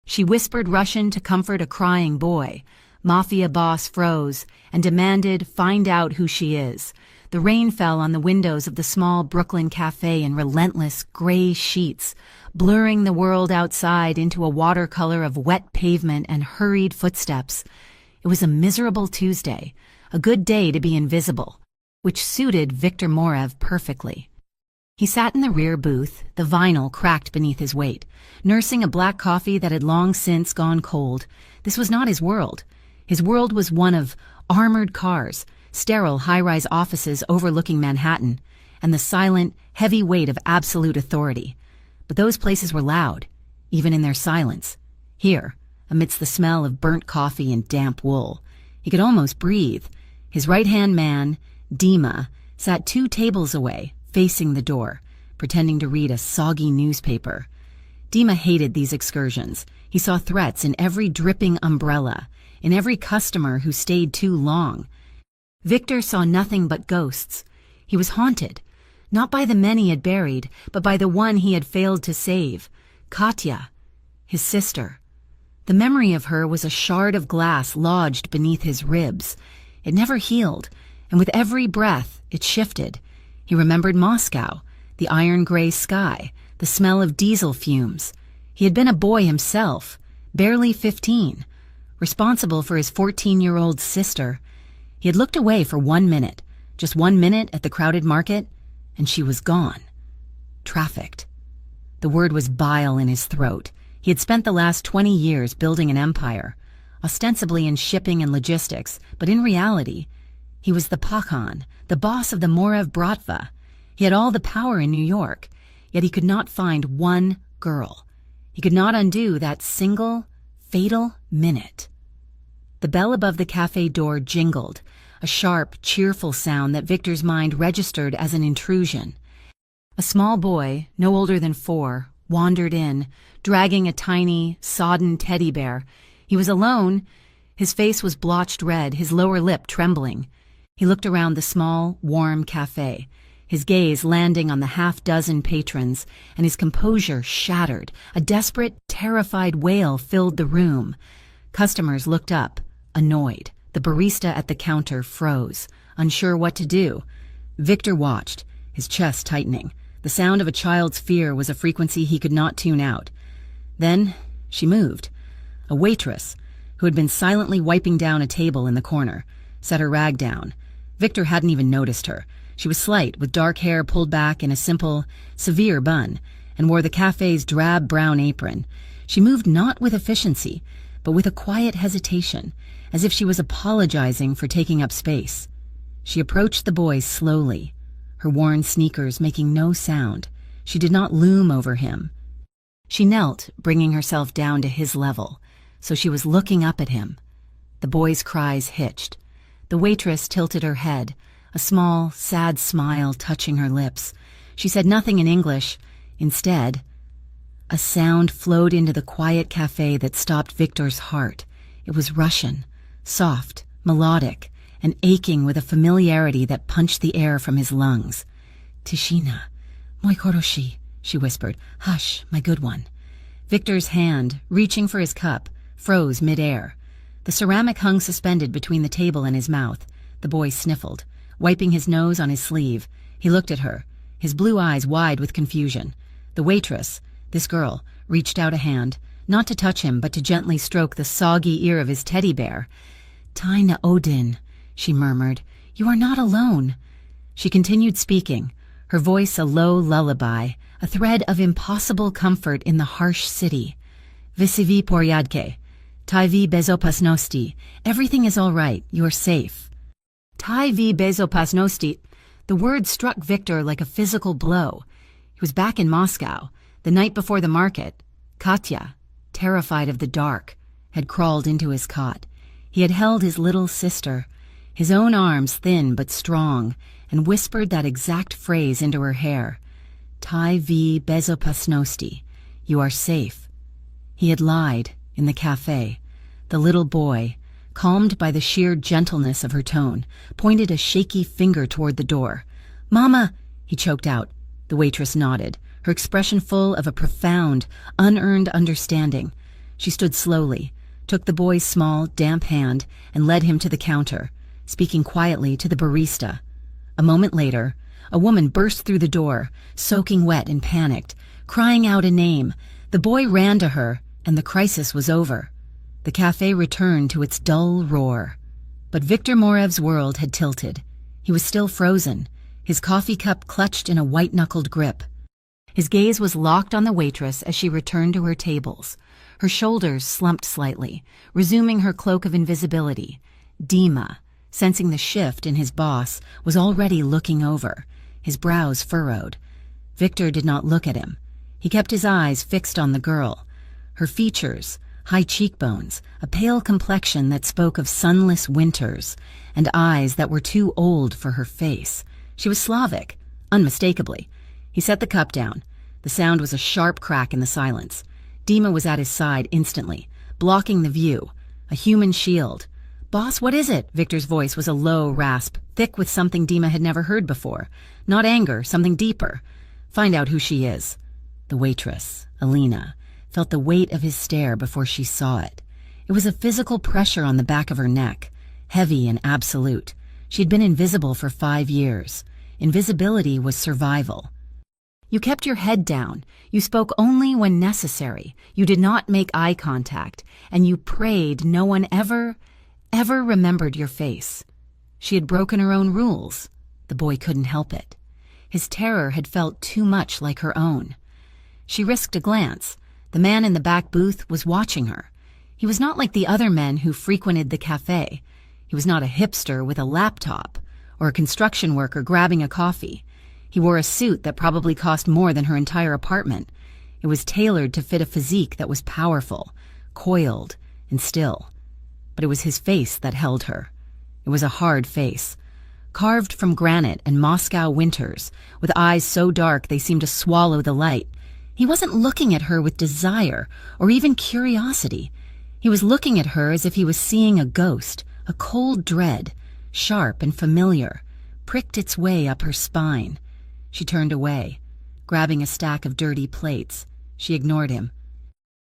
She whispered Russian to comfort a crying boy. Mafia boss froze and demanded find out who she is. The rain fell on the windows of the small Brooklyn cafe in relentless gray sheets, blurring the world outside into a watercolor of wet pavement and hurried footsteps. It was a miserable Tuesday, a good day to be invisible, which suited Viktor Morev perfectly. He sat in the rear booth, the vinyl cracked beneath his weight, nursing a black coffee that had long since gone cold. This was not his world. His world was one of armored cars, sterile high-rise offices overlooking Manhattan, and the silent, heavy weight of absolute authority. But those places were loud, even in their silence. Here, amidst the smell of burnt coffee and damp wool, he could almost breathe. His right-hand man, Dima, sat 2 tables away, facing the door, pretending to read a soggy newspaper. Dima hated these excursions. He saw threats in every dripping umbrella, in every customer who stayed too long. Viktor saw nothing but ghosts. He was haunted, not by the men he had buried, but by the one he had failed to save, Katya, his sister. The memory of her was a shard of glass lodged beneath his ribs. It never healed, and with every breath it shifted. He remembered Moscow, the iron-gray sky, the smell of diesel fumes. He had been a boy himself, barely 15, responsible for his 14-year-old sister. He had looked away for 1 minute, just 1 minute at the crowded market, and she was gone. Trafficked. The word was bile in his throat. He had spent the last 20 years building an empire, ostensibly in shipping and logistics, but in reality, he was the Pakhan, the boss of the Morev Bratva. He had all the power in New York, yet he could not find one girl. He could not undo that single, fatal minute. The bell above the cafe door jingled, a sharp, cheerful sound that Viktor's mind registered as an intrusion. A small boy, no older than 4, wandered in, dragging a tiny, sodden teddy bear. He was alone. His face was blotched red, his lower lip trembling. He looked around the small, warm cafe, his gaze landing on the half-dozen patrons, and his composure shattered. A desperate, terrified wail filled the room. Customers looked up, annoyed. The barista at the counter froze, unsure what to do. Viktor watched, his chest tightening. The sound of a child's fear was a frequency he could not tune out. Then she moved. A waitress, who had been silently wiping down a table in the corner, set her rag down. Viktor hadn't even noticed her. She was slight, with dark hair pulled back in a simple, severe bun, and wore the cafe's drab brown apron. She moved not with efficiency, but with a quiet hesitation, as if she was apologizing for taking up space. She approached the boy slowly, her worn sneakers making no sound. She did not loom over him. She knelt, bringing herself down to his level, so she was looking up at him. The boy's cries hitched. The waitress tilted her head, a small, sad smile touching her lips. She said nothing in English. Instead, a sound flowed into the quiet cafe that stopped Viktor's heart. It was Russian, soft, melodic, and aching with a familiarity that punched the air from his lungs. "Tishina, moi koroshi," she whispered. "Hush, my good one." Viktor's hand, reaching for his cup, froze mid-air. The ceramic hung suspended between the table and his mouth. The boy sniffled, wiping his nose on his sleeve. He looked at her, his blue eyes wide with confusion. The waitress, this girl, reached out a hand, not to touch him, but to gently stroke the soggy ear of his teddy bear. "Taina Odin," she murmured, "you are not alone." She continued speaking, her voice a low lullaby, a thread of impossible comfort in the harsh city. "Visivi poryadke. Taivi bezopasnosti. Everything is all right. You are safe." Taivi bezopasnosti. The word struck Viktor like a physical blow. He was back in Moscow, the night before the market. Katya, terrified of the dark, had crawled into his cot. He had held his little sister, his own arms thin but strong, and whispered that exact phrase into her hair. "Taivi bezopasnosti. You are safe." He had lied in the cafe. The little boy, calmed by the sheer gentleness of her tone, pointed a shaky finger toward the door. "Mama," he choked out. The waitress nodded, her expression full of a profound, unearned understanding. She stood slowly, took the boy's small, damp hand, and led him to the counter, speaking quietly to the barista. A moment later, a woman burst through the door, soaking wet and panicked, crying out a name. The boy ran to her, and the crisis was over. The cafe returned to its dull roar. But Victor Morev's world had tilted. He was still frozen, his coffee cup clutched in a white-knuckled grip. His gaze was locked on the waitress as she returned to her tables. Her shoulders slumped slightly, resuming her cloak of invisibility. Dima, sensing the shift in his boss, was already looking over, his brows furrowed. Victor did not look at him. He kept his eyes fixed on the girl. Her features, high cheekbones, a pale complexion that spoke of sunless winters, and eyes that were too old for her face. She was Slavic, unmistakably. He set the cup down. The sound was a sharp crack in the silence. Dima was at his side instantly, blocking the view. A human shield. "Boss, what is it?" Victor's voice was a low rasp, thick with something Dima had never heard before. Not anger, something deeper. "Find out who she is." The waitress, Alina, felt the weight of his stare before she saw it. It was a physical pressure on the back of her neck, heavy and absolute. She had been invisible for 5 years. Invisibility was survival. "You kept your head down. You spoke only when necessary. You did not make eye contact, and you prayed no one ever remembered your face." She had broken her own rules. The boy couldn't help it. His terror had felt too much like her own. She risked a glance. The man in the back booth was watching her. He was not like the other men who frequented the cafe. He was not a hipster with a laptop, or a construction worker grabbing a coffee. He wore a suit that probably cost more than her entire apartment. It was tailored to fit a physique that was powerful, coiled, and still. But it was his face that held her. It was a hard face, carved from granite and Moscow winters, with eyes so dark they seemed to swallow the light. He wasn't looking at her with desire or even curiosity. He was looking at her as if he was seeing a ghost, a cold dread, sharp and familiar, pricked its way up her spine. She turned away, grabbing a stack of dirty plates. She ignored him.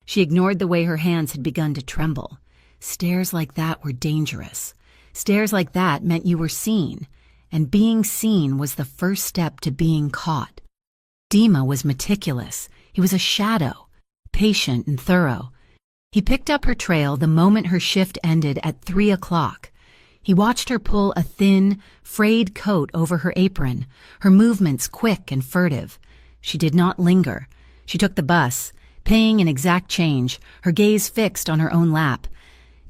She ignored the way her hands had begun to tremble. Stares like that were dangerous. Stares like that meant you were seen, and being seen was the first step to being caught. Dima was meticulous. He was a shadow, patient and thorough. He picked up her trail the moment her shift ended at 3 o'clock. He watched her pull a thin, frayed coat over her apron, her movements quick and furtive. She did not linger. She took the bus, paying in exact change, her gaze fixed on her own lap.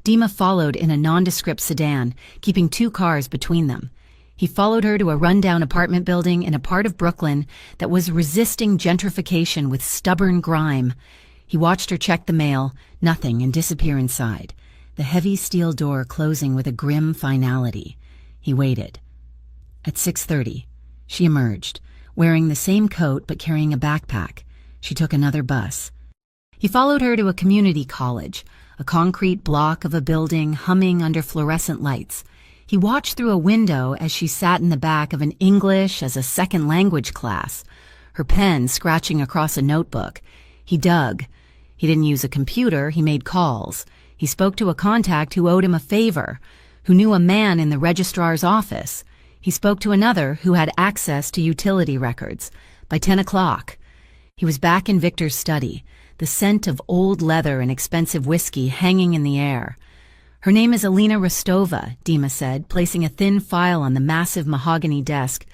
Dima followed in a nondescript sedan, keeping 2 cars between them. He followed her to a rundown apartment building in a part of Brooklyn that was resisting gentrification with stubborn grime. He watched her check the mail, nothing, and disappear inside, the heavy steel door closing with a grim finality. He waited. At 6:30, she emerged, wearing the same coat but carrying a backpack. She took another bus. He followed her to a community college, a concrete block of a building humming under fluorescent lights. He watched through a window as she sat in the back of an English as a second language class, her pen scratching across a notebook. He dug. He didn't use a computer, he made calls. He spoke to a contact who owed him a favor, who knew a man in the registrar's office. He spoke to another who had access to utility records. By 10 o'clock, he was back in Victor's study, the scent of old leather and expensive whiskey hanging in the air. "Her name is Alina Rostova," Dima said, placing a thin file on the massive mahogany desk.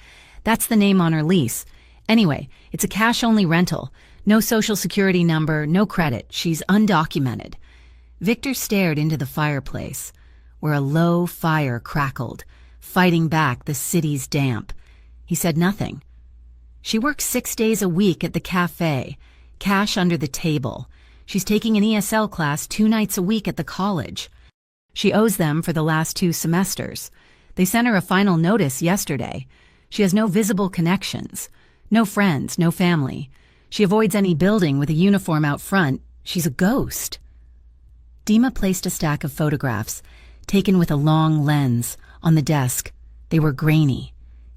"That's the name on her lease. Anyway, it's a cash-only rental. No social security number, no credit. She's undocumented." Victor stared into the fireplace, where a low fire crackled, fighting back the city's damp. He said nothing. "She works 6 days a week at the cafe, cash under the table. She's taking an ESL class 2 nights a week at the college. She owes them for the last 2 semesters. They sent her a final notice yesterday. She has no visible connections, no friends, no family. She avoids any building with a uniform out front. She's a ghost." Dima placed a stack of photographs, taken with a long lens, on the desk. They were grainy,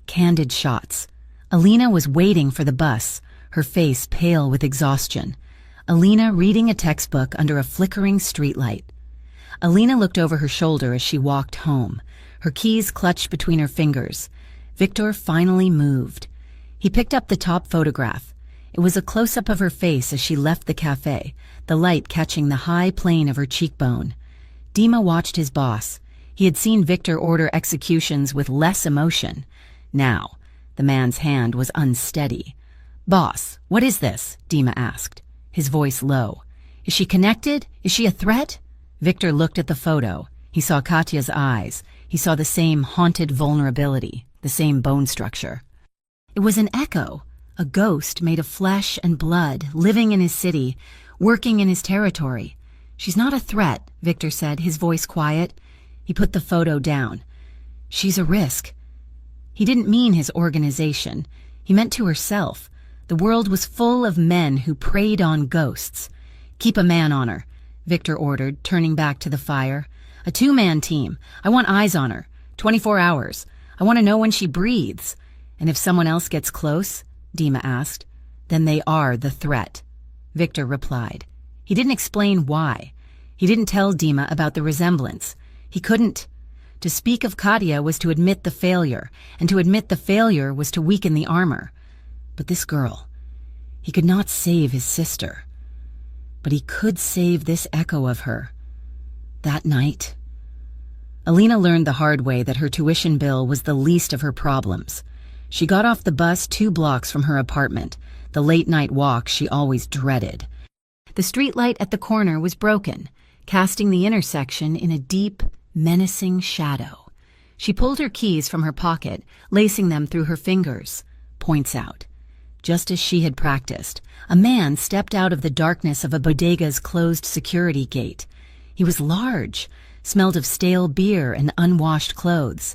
candid shots. Alina was waiting for the bus, her face pale with exhaustion. Alina reading a textbook under a flickering streetlight. Alina looked over her shoulder as she walked home, her keys clutched between her fingers. Victor finally moved. He picked up the top photograph. It was a close-up of her face as she left the cafe, the light catching the high plane of her cheekbone. Dima watched his boss. He had seen Victor order executions with less emotion. Now, the man's hand was unsteady. "Boss, what is this?" Dima asked, his voice low. "Is she connected? Is she a threat?" Victor looked at the photo. He saw Katya's eyes. He saw the same haunted vulnerability, the same bone structure. It was an echo, a ghost made of flesh and blood, living in his city, working in his territory. "She's not a threat," Victor said, his voice quiet. He put the photo down. "She's a risk." He didn't mean his organization. He meant to herself. The world was full of men who preyed on ghosts. "Keep a man on her," Victor ordered, turning back to the fire. "A two-man team. I want eyes on her. 24 hours. I want to know when she breathes. And if someone else gets close," Dima asked, "then they are the threat," Victor replied. He didn't explain why. He didn't tell Dima about the resemblance. He couldn't. To speak of Katya was to admit the failure, and to admit the failure was to weaken the armor. But this girl, he could not save his sister. But he could save this echo of her. That night, Alina learned the hard way that her tuition bill was the least of her problems. She got off the bus 2 blocks from her apartment, the late-night walk she always dreaded. The streetlight at the corner was broken, casting the intersection in a deep, menacing shadow. She pulled her keys from her pocket, lacing them through her fingers. Points out. Just as she had practiced, a man stepped out of the darkness of a bodega's closed security gate. He was large, smelled of stale beer and unwashed clothes.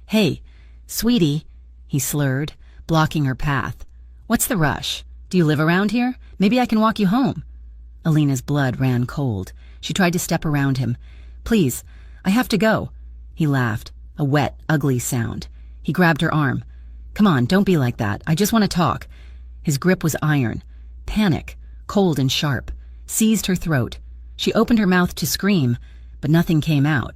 "Hey, sweetie," he slurred, blocking her path. "What's the rush? Do you live around here? Maybe I can walk you home." Alina's blood ran cold. She tried to step around him. "Please, I have to go." He laughed, a wet, ugly sound. He grabbed her arm. "Come on, don't be like that. I just want to talk." His grip was iron. Panic, cold and sharp, seized her throat. She opened her mouth to scream, but nothing came out.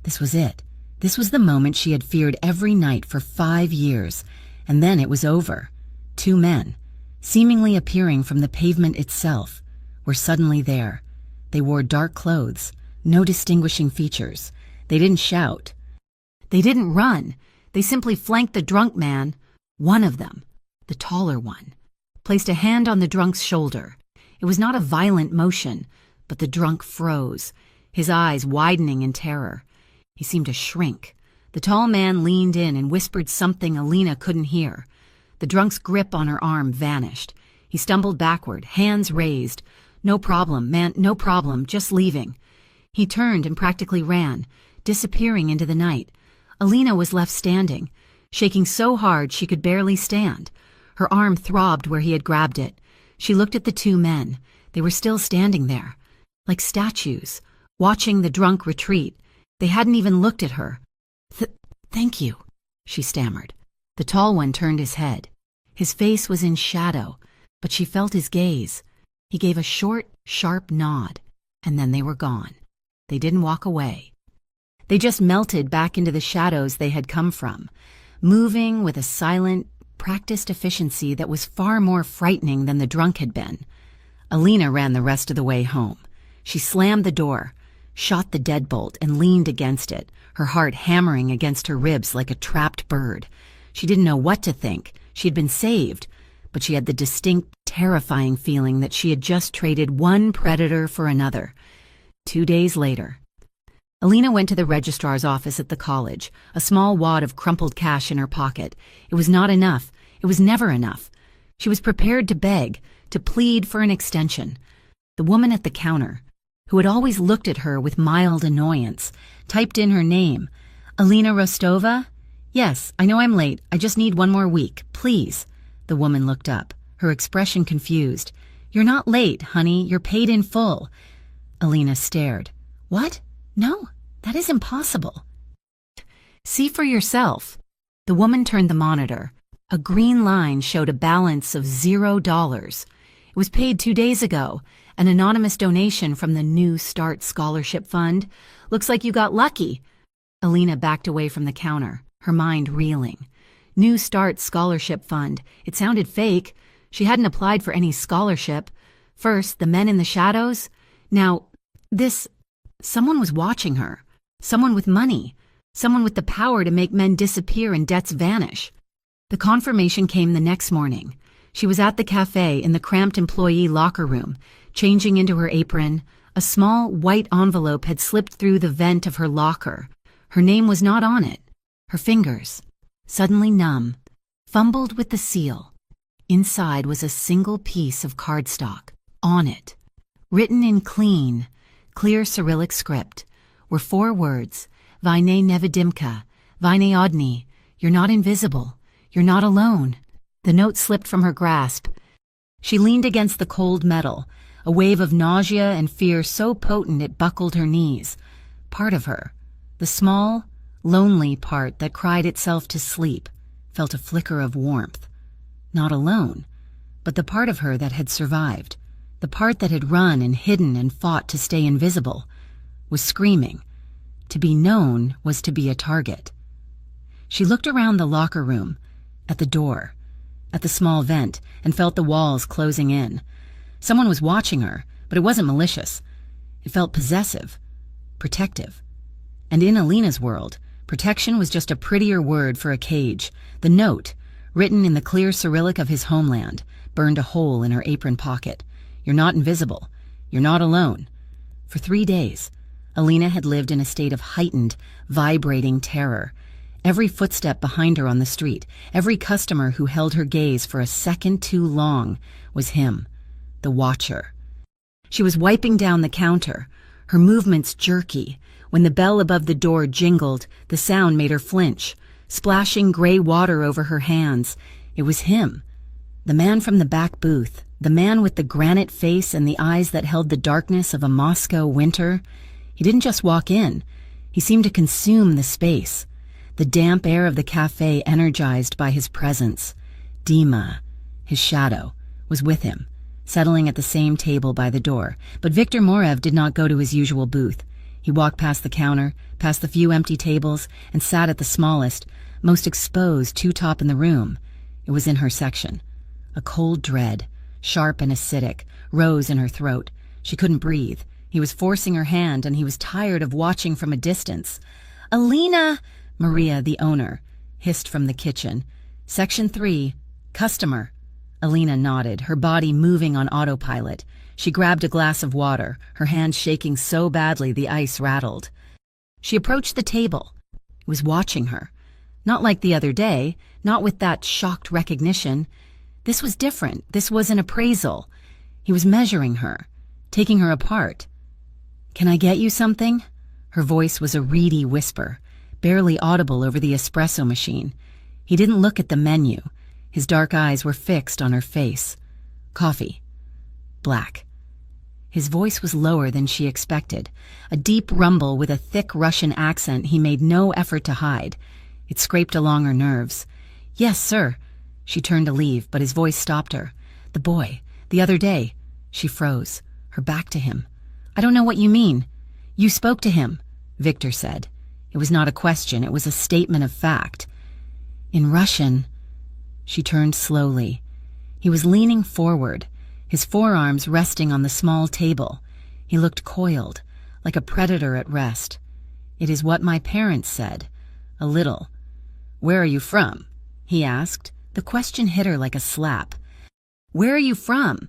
This was it. This was the moment she had feared every night for 5 years, and then it was over. 2 men, seemingly appearing from the pavement itself, were suddenly there. They wore dark clothes, no distinguishing features. They didn't shout. They didn't run. They simply flanked the drunk man. One of them, the taller one, placed a hand on the drunk's shoulder. It was not a violent motion, but the drunk froze, his eyes widening in terror. He seemed to shrink. The tall man leaned in and whispered something Alina couldn't hear. The drunk's grip on her arm vanished. He stumbled backward, hands raised. "No problem, man, no problem, just leaving." He turned and practically ran, disappearing into the night. Alina was left standing, shaking so hard she could barely stand. Her arm throbbed where he had grabbed it. She looked at the 2 men. They were still standing there, like statues, watching the drunk retreat. They hadn't even looked at her. Thank you," she stammered. The tall one turned his head. His face was in shadow, but she felt his gaze. He gave a short, sharp nod, and then they were gone. They didn't walk away. They just melted back into the shadows they had come from, moving with a silent, practiced efficiency that was far more frightening than the drunk had been. Alina ran the rest of the way home. She slammed the door, shot the deadbolt, and leaned against it, her heart hammering against her ribs like a trapped bird. She didn't know what to think. She had been saved, but she had the distinct, terrifying feeling that she had just traded one predator for another. 2 days later, Alina went to the registrar's office at the college, a small wad of crumpled cash in her pocket. It was not enough. It was never enough. She was prepared to beg, to plead for an extension. The woman at the counter, who had always looked at her with mild annoyance, typed in her name. "Alina Rostova?" "Yes, I know I'm late. I just need 1 more week. Please." The woman looked up, her expression confused. "You're not late, honey. You're paid in full." Alina stared. "What? No, that is impossible." "See for yourself." The woman turned the monitor. A green line showed a balance of $0. It was paid 2 days ago. An anonymous donation from the New Start Scholarship Fund. Looks like you got lucky." Alina backed away from the counter, her mind reeling. New Start Scholarship Fund. It sounded fake. She hadn't applied for any scholarship. First, the men in the shadows. Now, this... Someone was watching her. Someone with money. Someone with the power to make men disappear and debts vanish. The confirmation came the next morning. She was at the cafe in the cramped employee locker room, changing into her apron. A small white envelope had slipped through the vent of her locker. Her name was not on it. Her fingers, suddenly numb, fumbled with the seal. Inside was a single piece of cardstock. On it, written in clear Cyrillic script, were 4 words: Vine nevidimka, Vine odni, you're not invisible, you're not alone. The note slipped from her grasp. She leaned against the cold metal, a wave of nausea and fear so potent it buckled her knees. Part of her, the small, lonely part that cried itself to sleep, felt a flicker of warmth. Not alone, but the part of her that had survived, the part that had run and hidden and fought to stay invisible, was screaming. To be known was to be a target. She looked around the locker room, at the door, at the small vent, and felt the walls closing in. Someone was watching her, but it wasn't malicious. It felt possessive, protective. And in Alina's world, protection was just a prettier word for a cage. The note, written in the clear Cyrillic of his homeland, burned a hole in her apron pocket. You're not invisible. You're not alone. For 3 days, Alina had lived in a state of heightened, vibrating terror. Every footstep behind her on the street, every customer who held her gaze for a second too long, was him, the watcher. She was wiping down the counter, her movements jerky. When the bell above the door jingled, the sound made her flinch, splashing gray water over her hands. It was him, the man from the back booth, the man with the granite face and the eyes that held the darkness of a Moscow winter. He didn't just walk in. He seemed to consume the space. The damp air of the cafe energized by his presence. Dima, his shadow, was with him, settling at the same table by the door. But Viktor Morev did not go to his usual booth. He walked past the counter, past the few empty tables, and sat at the smallest, most exposed two-top in the room. It was in her section. A cold dread, sharp and acidic, rose in her throat. She couldn't breathe. He was forcing her hand, and he was tired of watching from a distance. "Alina!" Maria, the owner, hissed from the kitchen. "Section 3, customer." Alina nodded, her body moving on autopilot. She grabbed a glass of water, her hand shaking so badly the ice rattled. She approached the table. He was watching her. Not like the other day, not with that shocked recognition. This was different. This was an appraisal. He was measuring her, taking her apart. "Can I get you something?" Her voice was a reedy whisper, barely audible over the espresso machine. He didn't look at the menu. His dark eyes were fixed on her face. "Coffee. Black." His voice was lower than she expected, a deep rumble with a thick Russian accent he made no effort to hide. It scraped along her nerves. "Yes, sir." She turned to leave, but his voice stopped her. "The boy, the other day." She froze, her back to him. "I don't know what you mean." "You spoke to him," Viktor said. It was not a question, it was a statement of fact. "In Russian." She turned slowly. He was leaning forward, his forearms resting on the small table. He looked coiled, like a predator at rest. "It is what my parents said." A little. "Where are you from?" he asked. The question hit her like a slap. "Where are you from?"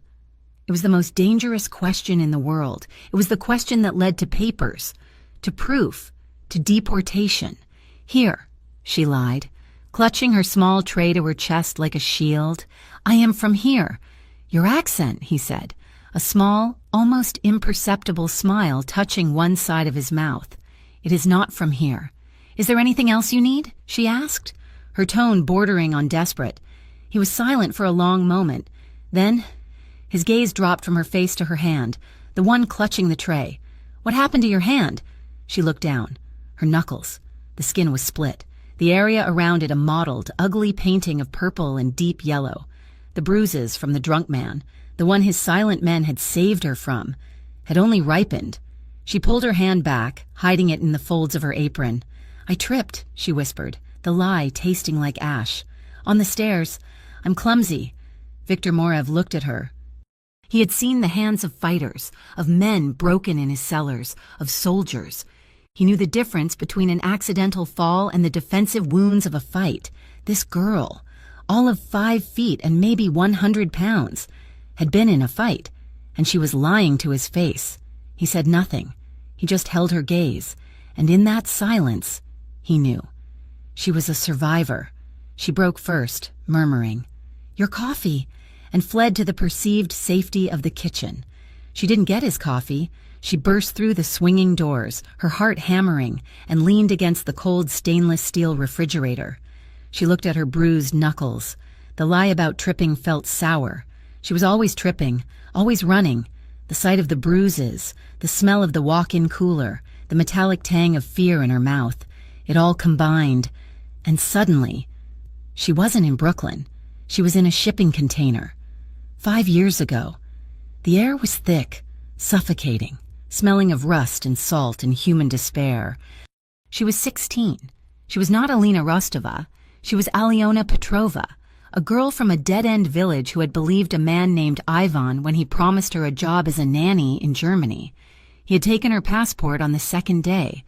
It was the most dangerous question in the world. It was the question that led to papers, to proof, to deportation. "Here," she lied, clutching her small tray to her chest like a shield. "I am from here." "Your accent," he said, a small, almost imperceptible smile touching one side of his mouth. "It is not from here." "Is there anything else you need?" she asked, her tone bordering on desperate. He was silent for a long moment. Then his gaze dropped from her face to her hand, the one clutching the tray. "What happened to your hand?" She looked down. Her knuckles. The skin was split, the area around it a mottled, ugly painting of purple and deep yellow. The bruises from the drunk man, the The one his silent men had saved her from had only ripened. She pulled her hand back, hiding it in the folds of her apron. "I tripped," she whispered, the lie tasting like ash. "On the stairs. I'm clumsy." Victor Morev looked at her. He had seen the hands of fighters, of men broken in his cellars, of soldiers. He knew the difference between an accidental fall and the defensive wounds of a fight. This girl, all of 5 feet and maybe 100 pounds, had been in a fight, and she was lying to his face. He said nothing. He just held her gaze, and in that silence, he knew. She was a survivor. She broke first, murmuring, "Your coffee," and fled to the perceived safety of the kitchen. She didn't get his coffee. She burst through the swinging doors, her heart hammering, and leaned against the cold stainless steel refrigerator. She looked at her bruised knuckles. The lie about tripping felt sour. She was always tripping, always running. The sight of the bruises, the smell of the walk-in cooler, the metallic tang of fear in her mouth, it all combined. And suddenly, she wasn't in Brooklyn. She was in a shipping container. 5 years ago. The air was thick, suffocating, smelling of rust and salt and human despair. She was 16. She was not Alina Rostova. She was Alyona Petrova, a girl from a dead-end village who had believed a man named Ivan when he promised her a job as a nanny in Germany. He had taken her passport on the 2nd day.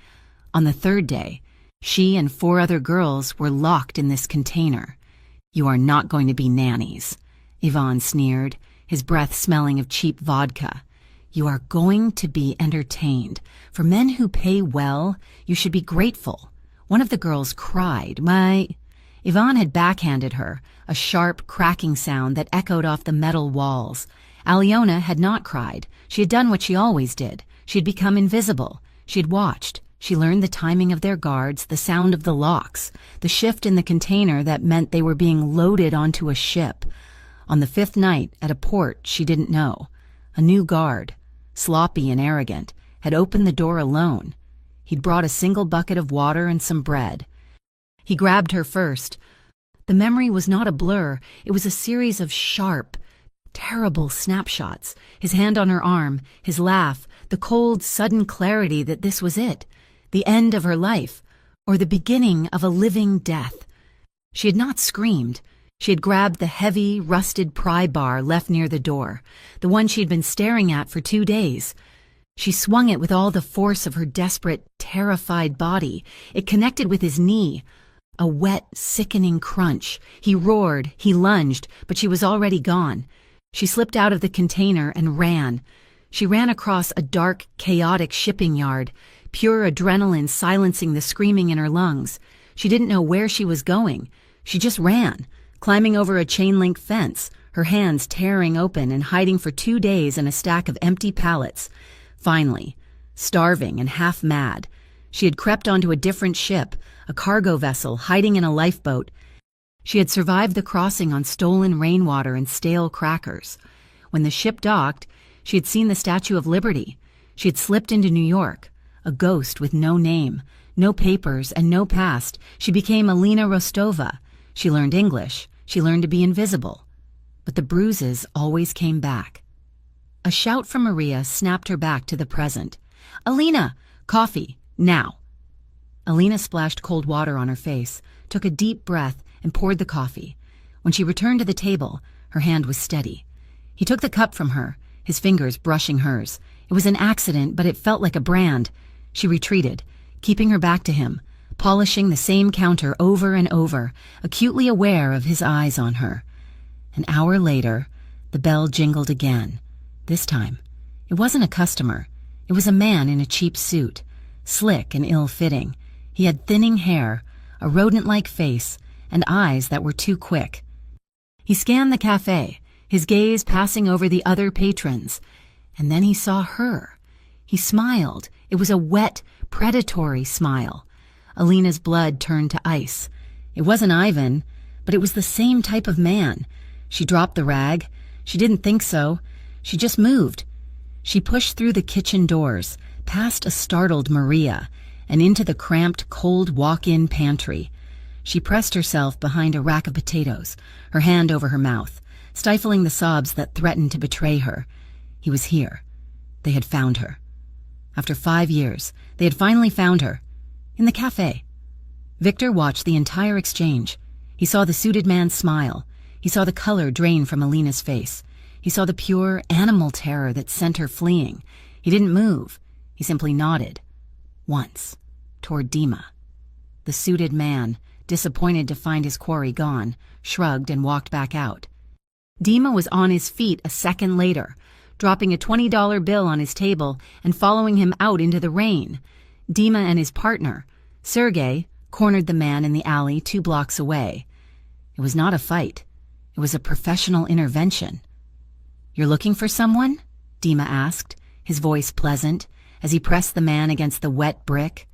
On the 3rd day, she and 4 other girls were locked in this container. "You are not going to be nannies," Ivan sneered, his breath smelling of cheap vodka. "You are going to be entertained. For men who pay well, you should be grateful." One of the girls cried. Ivan had backhanded her, a sharp, cracking sound that echoed off the metal walls. Alyona had not cried. She had done what she always did. She had become invisible. She had watched. She learned the timing of their guards, the sound of the locks, the shift in the container that meant they were being loaded onto a ship. On the 5th night, at a port she didn't know, a new guard, sloppy and arrogant, had opened the door alone. He'd brought a single bucket of water and some bread. He grabbed her first. The memory was not a blur. It was a series of sharp, terrible snapshots. His hand on her arm, his laugh, the cold, sudden clarity that this was it, the end of her life, or the beginning of a living death. She had not screamed. She had grabbed the heavy, rusted pry bar left near the door, the one she had been staring at for 2 days. She swung it with all the force of her desperate, terrified body. It connected with his knee. A wet, sickening crunch. He roared, he lunged, but she was already gone. She slipped out of the container and ran. She ran across a dark, chaotic shipping yard, pure adrenaline silencing the screaming in her lungs. She didn't know where she was going. She just ran, climbing over a chain-link fence, her hands tearing open and hiding for 2 days in a stack of empty pallets. Finally, starving and half-mad, she had crept onto a different ship, a cargo vessel hiding in a lifeboat. She had survived the crossing on stolen rainwater and stale crackers. When the ship docked, she had seen the Statue of Liberty. She had slipped into New York, a ghost with no name, no papers, and no past. She became Alina Rostova. She learned English. She learned to be invisible. But the bruises always came back. A shout from Maria snapped her back to the present. "Alina! Coffee! Now!" Alina splashed cold water on her face, took a deep breath, and poured the coffee. When she returned to the table, her hand was steady. He took the cup from her, his fingers brushing hers. It was an accident, but it felt like a brand. She retreated, keeping her back to him, polishing the same counter over and over, acutely aware of his eyes on her. An hour later, the bell jingled again. This time, it wasn't a customer. It was a man in a cheap suit, slick and ill-fitting. He had thinning hair, a rodent-like face, and eyes that were too quick. He scanned the cafe, his gaze passing over the other patrons, and then he saw her. He smiled. It was a wet, predatory smile. Alina's blood turned to ice. It wasn't Ivan, but it was the same type of man. She dropped the rag. She didn't think so. She just moved. She pushed through the kitchen doors, past a startled Maria, and into the cramped, cold walk-in pantry. She pressed herself behind a rack of potatoes, her hand over her mouth, stifling the sobs that threatened to betray her. He was here. They had found her. After 5 years, they had finally found her. In the cafe. Victor watched the entire exchange. He saw the suited man smile. He saw the color drain from Alina's face. He saw the pure, animal terror that sent her fleeing. He didn't move. He simply nodded. Once. Toward Dima. The suited man, disappointed to find his quarry gone, shrugged and walked back out. Dima was on his feet a second later, dropping a $20 bill on his table and following him out into the rain. Dima and his partner, Sergei, cornered the man in the alley 2 blocks away. It was not a fight. It was a professional intervention. "You're looking for someone?" Dima asked, his voice pleasant, as he pressed the man against the wet brick.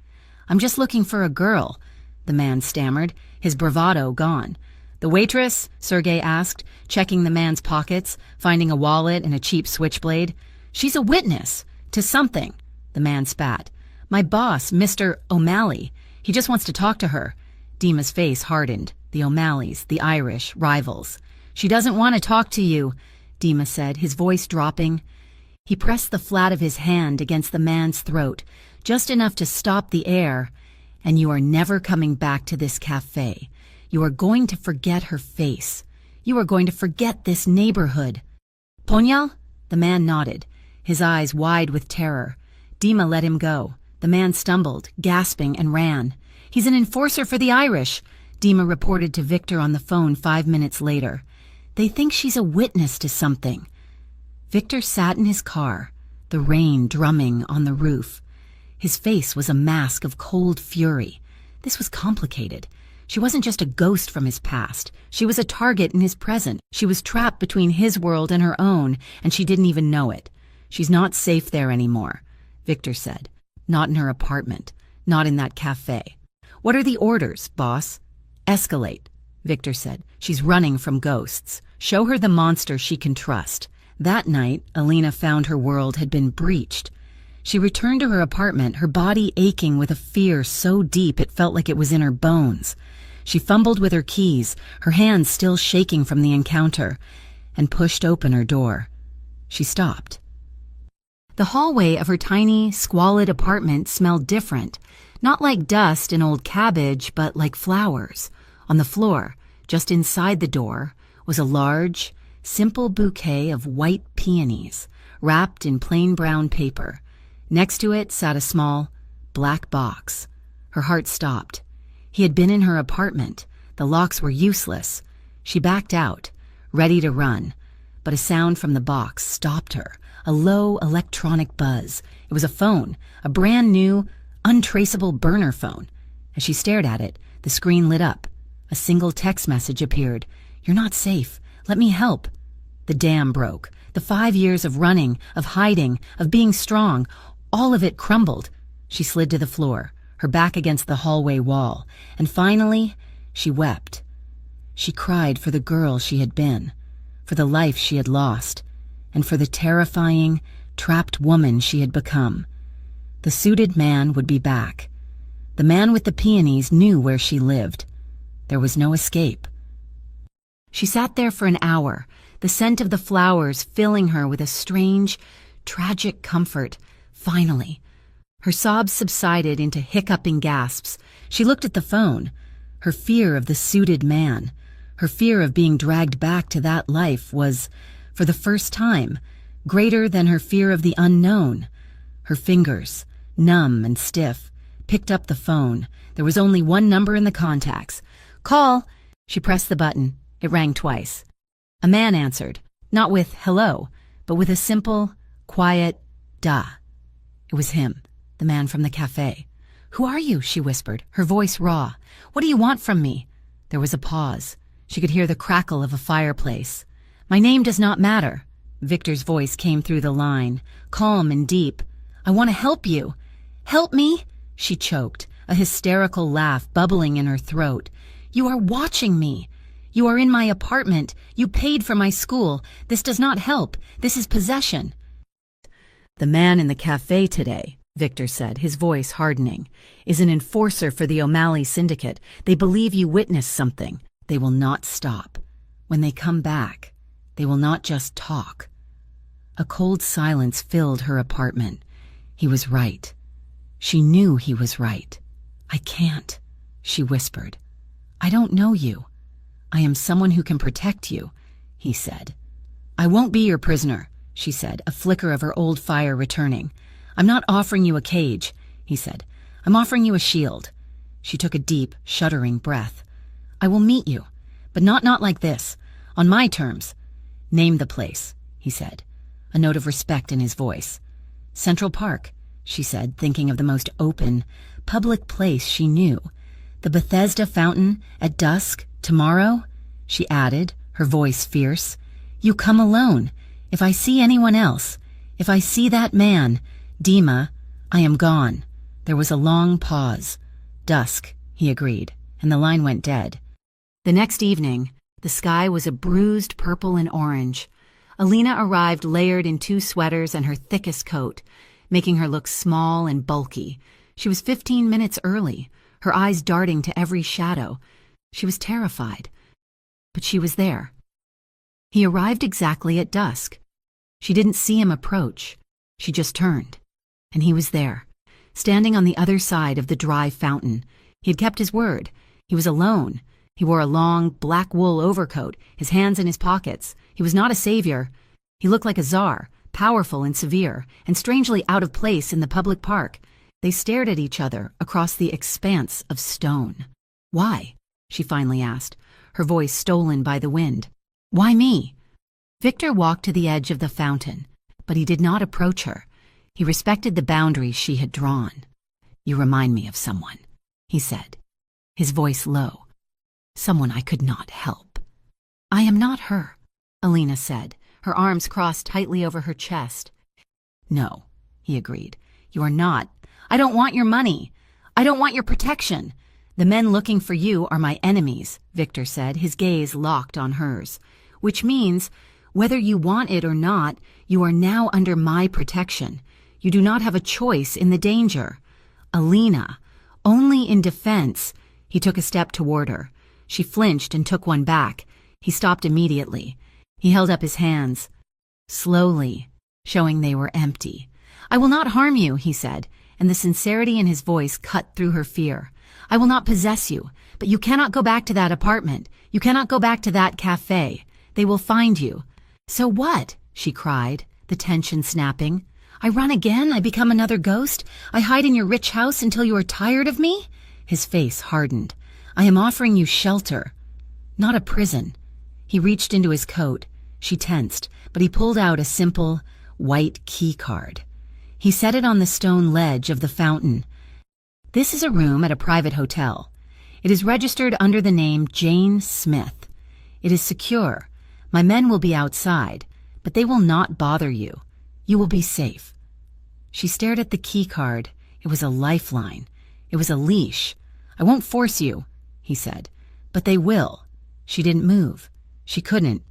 "I'm just looking for a girl," the man stammered, his bravado gone. "The waitress?" Sergei asked, checking the man's pockets, finding a wallet and a cheap switchblade. "She's a witness to something," the man spat. "My boss, Mr. O'Malley. He just wants to talk to her." Dima's face hardened. The O'Malleys, the Irish, rivals. "She doesn't want to talk to you," Dima said, his voice dropping. He pressed the flat of his hand against the man's throat, just enough to stop the air. "And you are never coming back to this cafe. You are going to forget her face. You are going to forget this neighborhood." "Ponyal?" The man nodded, his eyes wide with terror. Dima let him go. The man stumbled, gasping, and ran. "He's an enforcer for the Irish," Dima reported to Victor on the phone 5 minutes later. "They think she's a witness to something." Victor sat in his car, the rain drumming on the roof. His face was a mask of cold fury. This was complicated. She wasn't just a ghost from his past. She was a target in his present. She was trapped between his world and her own, and she didn't even know it. "She's not safe there anymore," Victor said. "Not in her apartment. Not in that cafe." "What are the orders, boss?" "Escalate," Victor said. "She's running from ghosts. Show her the monster she can trust." That night, Alina found her world had been breached. She returned to her apartment, her body aching with a fear so deep it felt like it was in her bones. She fumbled with her keys, her hands still shaking from the encounter, and pushed open her door. She stopped. The hallway of her tiny, squalid apartment smelled different, not like dust and old cabbage, but like flowers. On the floor, just inside the door, was a large, simple bouquet of white peonies, wrapped in plain brown paper. Next to it sat a small, black box. Her heart stopped. He had been in her apartment. The locks were useless. She backed out, ready to run, but a sound from the box stopped her, a low electronic buzz. It was a phone, a brand new, untraceable burner phone. As she stared at it, the screen lit up. A single text message appeared. "You're not safe. Let me help." The dam broke. The 5 years of running, of hiding, of being strong, all of it crumbled. She slid to the floor, her back against the hallway wall, and finally, she wept. She cried for the girl she had been, for the life she had lost, and for the terrifying, trapped woman she had become. The suited man would be back. The man with the peonies knew where she lived. There was no escape. She sat there for an hour, the scent of the flowers filling her with a strange, tragic comfort. Finally, her sobs subsided into hiccuping gasps. She looked at the phone. Her fear of the suited man, her fear of being dragged back to that life was, for the first time, greater than her fear of the unknown. Her fingers, numb and stiff, picked up the phone. There was only one number in the contacts. "Call." She pressed the button. It rang twice. A man answered, not with hello, but with a simple, quiet, "Duh." It was him, the man from the cafe. "Who are you?" she whispered, her voice raw. "What do you want from me?" There was a pause. She could hear the crackle of a fireplace. "My name does not matter." Victor's voice came through the line, calm and deep. "I want to help you." "Help me?" She choked, a hysterical laugh bubbling in her throat. "You are watching me. You are in my apartment. You paid for my school. This does not help. This is possession." "The man in the cafe today," Victor said, his voice hardening, "is an enforcer for the O'Malley syndicate. They believe you witnessed something. They will not stop. When they come back, They will not just talk. A cold silence filled her apartment. He was right. She knew he was right. "I can't," she whispered. "I don't know you. I am someone who can protect you," he said. "I won't be your prisoner," she said, a flicker of her old fire returning. "I'm not offering you a cage," he said. "I'm offering you a shield." She took a deep, shuddering breath. "I will meet you, but not like this. On my terms." "Name the place," he said, a note of respect in his voice. "Central Park," she said, thinking of the most open, public place she knew. "The Bethesda fountain at dusk tomorrow," she added, her voice fierce. "You come alone. If I see anyone else, if I see that man, Dima, I am gone." There was a long pause. "Dusk," he agreed, and the line went dead. The next evening, the sky was a bruised purple and orange. Alina arrived layered in 2 sweaters and her thickest coat, making her look small and bulky. She was 15 minutes early, her eyes darting to every shadow. She was terrified, but she was there. He arrived exactly at dusk. She didn't see him approach. She just turned, and he was there, standing on the other side of the dry fountain. He had kept his word. He was alone. He wore a long, black wool overcoat, his hands in his pockets. He was not a savior. He looked like a czar, powerful and severe, and strangely out of place in the public park. They stared at each other across the expanse of stone. "Why?" she finally asked, her voice stolen by the wind. "Why me?" Victor walked to the edge of the fountain, but he did not approach her. He respected the boundaries she had drawn. "You remind me of someone," he said, his voice low. "Someone I could not help." "I am not her," Alina said, her arms crossed tightly over her chest. "No," he agreed. "You are not. I don't want your money. I don't want your protection. The men looking for you are my enemies," Victor said, his gaze locked on hers. "Which means, whether you want it or not, you are now under my protection. You do not have a choice in the danger." "Alina, only in defense." He took a step toward her. She flinched and took one back. He stopped immediately. He held up his hands, slowly, showing they were empty. "I will not harm you," he said, and the sincerity in his voice cut through her fear. "I will not possess you, but you cannot go back to that apartment. You cannot go back to that cafe. They will find you." "So what?" she cried, the tension snapping. "I run again? I become another ghost? I hide in your rich house until you are tired of me?" His face hardened. "I am offering you shelter, not a prison." He reached into his coat. She tensed, but he pulled out a simple, white key card. He set it on the stone ledge of the fountain. "This is a room at a private hotel. It is registered under the name Jane Smith. It is secure. My men will be outside, but they will not bother you. You will be safe." She stared at the key card. It was a lifeline. It was a leash. "I won't force you," he said, "but they will." She didn't move. She couldn't.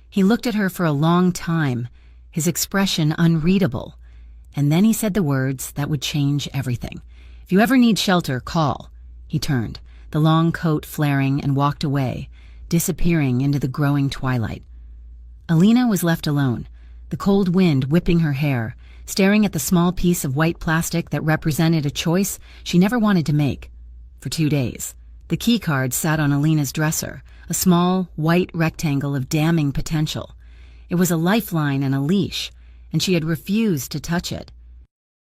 He looked at her for a long time, his expression unreadable. And then he said the words that would change everything. "If you ever need shelter, call." He turned, the long coat flaring, and walked away, disappearing into the growing twilight. Alina was left alone, the cold wind whipping her hair, staring at the small piece of white plastic that represented a choice she never wanted to make. For 2 days, the key card sat on Alina's dresser, a small, white rectangle of damning potential. It was a lifeline and a leash, and she had refused to touch it.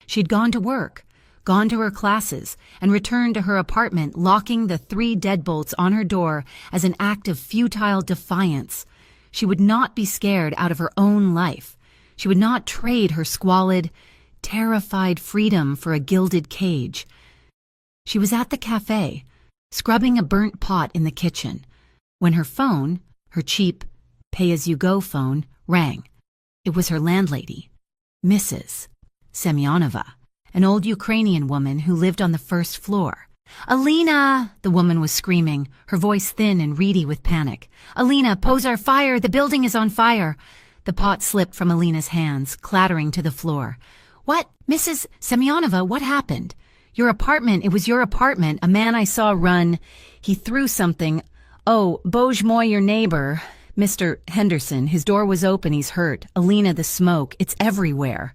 She'd gone to work, gone to her classes, and returned to her apartment, locking the 3 deadbolts on her door as an act of futile defiance. She would not be scared out of her own life. She would not trade her squalid, terrified freedom for a gilded cage. She was at the cafe, scrubbing a burnt pot in the kitchen, when her phone, her cheap, pay-as-you-go phone, rang. It was her landlady, Mrs. Semyonova, an old Ukrainian woman who lived on the first floor. "Alina!" the woman was screaming, her voice thin and reedy with panic. "Alina, Pozar, fire! The building is on fire!" The pot slipped from Alina's hands, clattering to the floor. "What? Mrs. Semyonova, what happened?" "Your apartment, it was your apartment. A man I saw run. He threw something. Oh, Bozhe moi, your neighbor." Mr. Henderson, his door was open, he's hurt. Alina, the smoke, it's everywhere.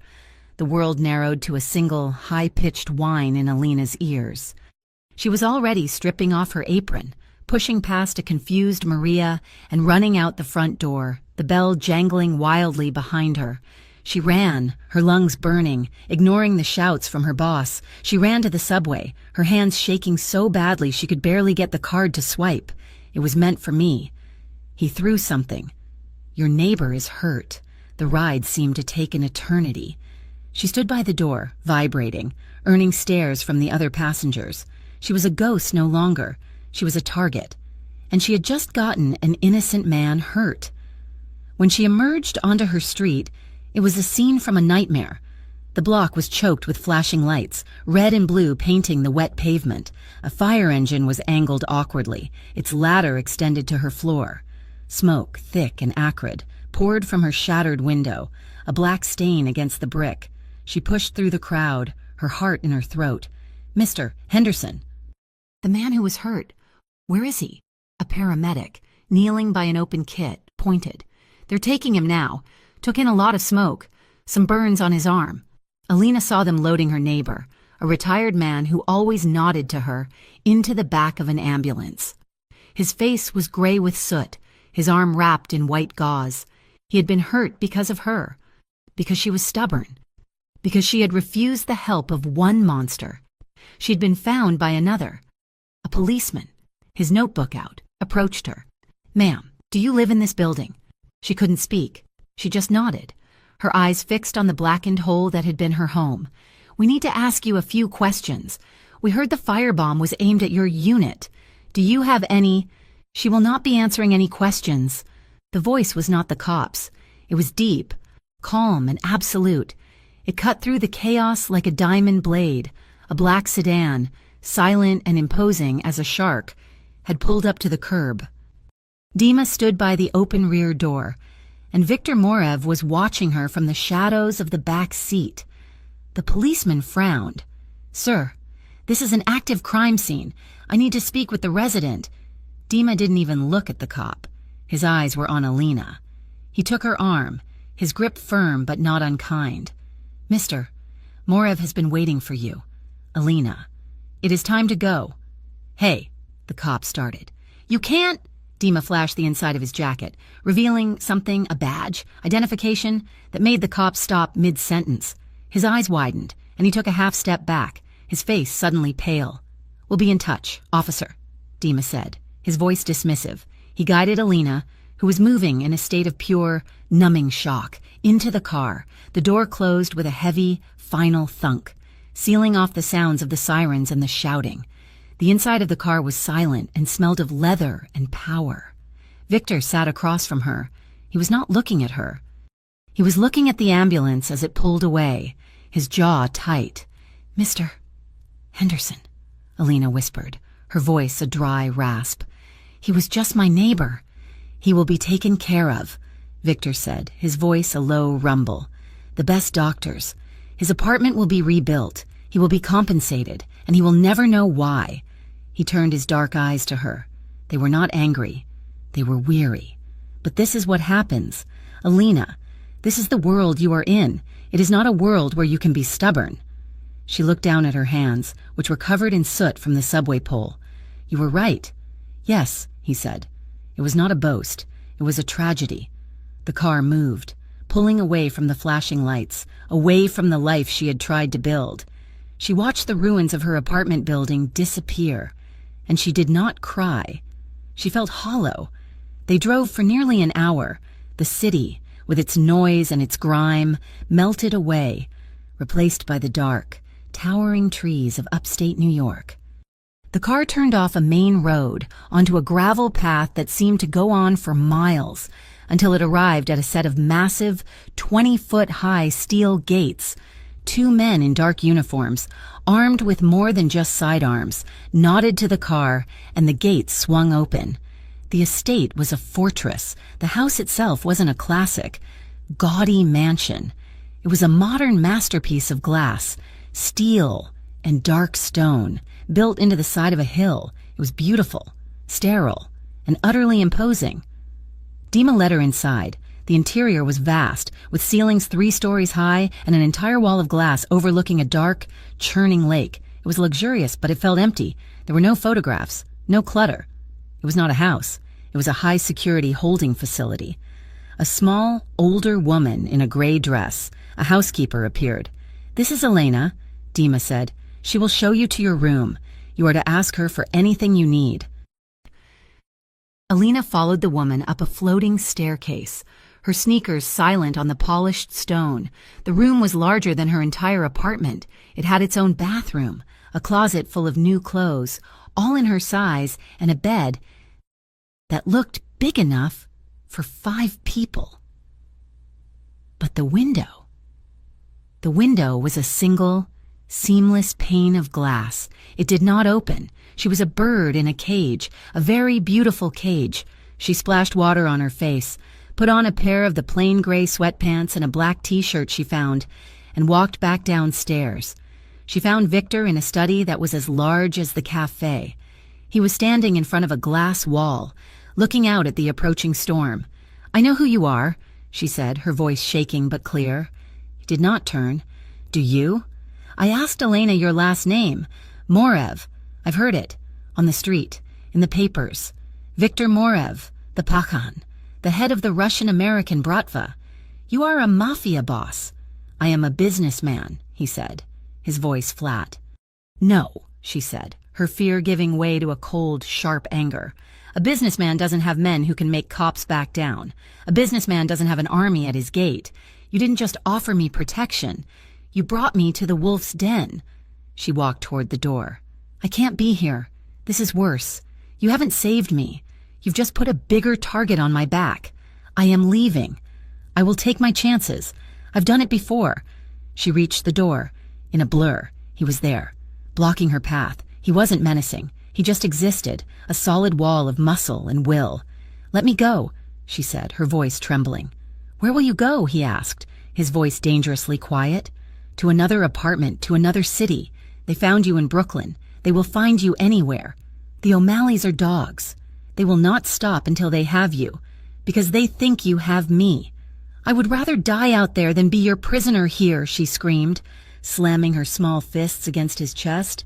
The world narrowed to a single, high-pitched whine in Alina's ears. She was already stripping off her apron, pushing past a confused Maria and running out the front door, the bell jangling wildly behind her. She ran, her lungs burning, ignoring the shouts from her boss. She ran to the subway, her hands shaking so badly she could barely get the card to swipe. It was meant for me. He threw something. Your neighbor is hurt. The ride seemed to take an eternity. She stood by the door, vibrating, earning stares from the other passengers. She was a ghost no longer. She was a target. And she had just gotten an innocent man hurt. When she emerged onto her street, it was a scene from a nightmare. The block was choked with flashing lights, red and blue painting the wet pavement. A fire engine was angled awkwardly, its ladder extended to her floor. Smoke, thick and acrid, poured from her shattered window, a black stain against the brick. She pushed through the crowd, her heart in her throat. Mr. Henderson. The man who was hurt. Where is he? A paramedic, kneeling by an open kit, pointed. They're taking him now. Took in a lot of smoke. Some burns on his arm. Alina saw them loading her neighbor, a retired man who always nodded to her, into the back of an ambulance. His face was gray with soot, his arm wrapped in white gauze. He had been hurt because of her, because she was stubborn, because she had refused the help of one monster. She had been found by another. A policeman, his notebook out, approached her. Ma'am, do you live in this building? She couldn't speak. She just nodded, her eyes fixed on the blackened hole that had been her home. We need to ask you a few questions. We heard the firebomb was aimed at your unit. Do you have any... She will not be answering any questions. The voice was not the cop's. It was deep, calm and absolute. It cut through the chaos like a diamond blade. A black sedan, silent and imposing as a shark, had pulled up to the curb. Dima stood by the open rear door, and Victor Morev was watching her from the shadows of the back seat. The policeman frowned. Sir, this is an active crime scene. I need to speak with the resident. Dima didn't even look at the cop. His eyes were on Alina. He took her arm, his grip firm but not unkind. Mister, Morev has been waiting for you. Alina, it is time to go. Hey, the cop started. You can't... Dima flashed the inside of his jacket, revealing something, a badge, identification, that made the cop stop mid-sentence. His eyes widened, and he took a half-step back, his face suddenly pale. We'll be in touch, officer, Dima said, his voice dismissive. He guided Alina, who was moving in a state of pure, numbing shock, into the car. The door closed with a heavy, final thunk, sealing off the sounds of the sirens and the shouting. The inside of the car was silent and smelled of leather and power. Victor sat across from her. He was not looking at her. He was looking at the ambulance as it pulled away, his jaw tight. Mr. Henderson, Alina whispered, her voice a dry rasp. He was just my neighbor. He will be taken care of, Victor said, his voice a low rumble. The best doctors. His apartment will be rebuilt. He will be compensated, and he will never know why. He turned his dark eyes to her. They were not angry. They were weary. But this is what happens. Alina, this is the world you are in. It is not a world where you can be stubborn. She looked down at her hands, which were covered in soot from the subway pole. You were right. Yes, he said. It was not a boast. It was a tragedy. The car moved, pulling away from the flashing lights, away from the life she had tried to build. She watched the ruins of her apartment building disappear, and she did not cry. She felt hollow. They drove for nearly an hour. The city, with its noise and its grime, melted away, replaced by the dark, towering trees of upstate New York. The car turned off a main road onto a gravel path that seemed to go on for miles until it arrived at a set of massive, 20-foot-high steel gates. Two men in dark uniforms, armed with more than just sidearms, nodded to the car, and the gates swung open. The estate was a fortress. The house itself wasn't a classic, gaudy mansion. It was a modern masterpiece of glass, steel, and dark stone, built into the side of a hill. It was beautiful, sterile, and utterly imposing. Dima led her inside. The interior was vast, with ceilings 3 stories high and an entire wall of glass overlooking a dark, churning lake. It was luxurious, but it felt empty. There were no photographs, no clutter. It was not a house. It was a high-security holding facility. A small, older woman in a gray dress, a housekeeper, appeared. "This is Elena," Dima said. "She will show you to your room. You are to ask her for anything you need." Elena followed the woman up a floating staircase, her sneakers silent on the polished stone. The room was larger than her entire apartment. It had its own bathroom, a closet full of new clothes, all in her size, and a bed that looked big enough for 5 people. But the window was a single, seamless pane of glass. It did not open. She was a bird in a cage, a very beautiful cage. She splashed water on her face, put on a pair of the plain gray sweatpants and a black t-shirt she found, and walked back downstairs. She found Victor in a study that was as large as the cafe. He was standing in front of a glass wall, looking out at the approaching storm. "I know who you are," she said, her voice shaking but clear. He did not turn. "Do you?" "I asked Elena your last name. Morev. I've heard it. On the street. In the papers. Victor Morev, the Pakhan, the head of the Russian-American Bratva. You are a Mafia boss." "I am a businessman," he said, his voice flat. "No," she said, her fear giving way to a cold, sharp anger. "A businessman doesn't have men who can make cops back down. A businessman doesn't have an army at his gate. You didn't just offer me protection. You brought me to the wolf's den." She walked toward the door. "I can't be here. This is worse. You haven't saved me. You've just put a bigger target on my back. I am leaving. I will take my chances. I've done it before." She reached the door. In a blur, he was there, blocking her path. He wasn't menacing. He just existed, a solid wall of muscle and will. "Let me go," she said, her voice trembling. "Where will you go?" he asked, his voice dangerously quiet. "To another apartment, to another city. They found you in Brooklyn. They will find you anywhere. The O'Malleys are dogs. They will not stop until they have you, because they think you have me. I would rather die out there than be your prisoner here," she screamed, slamming her small fists against his chest.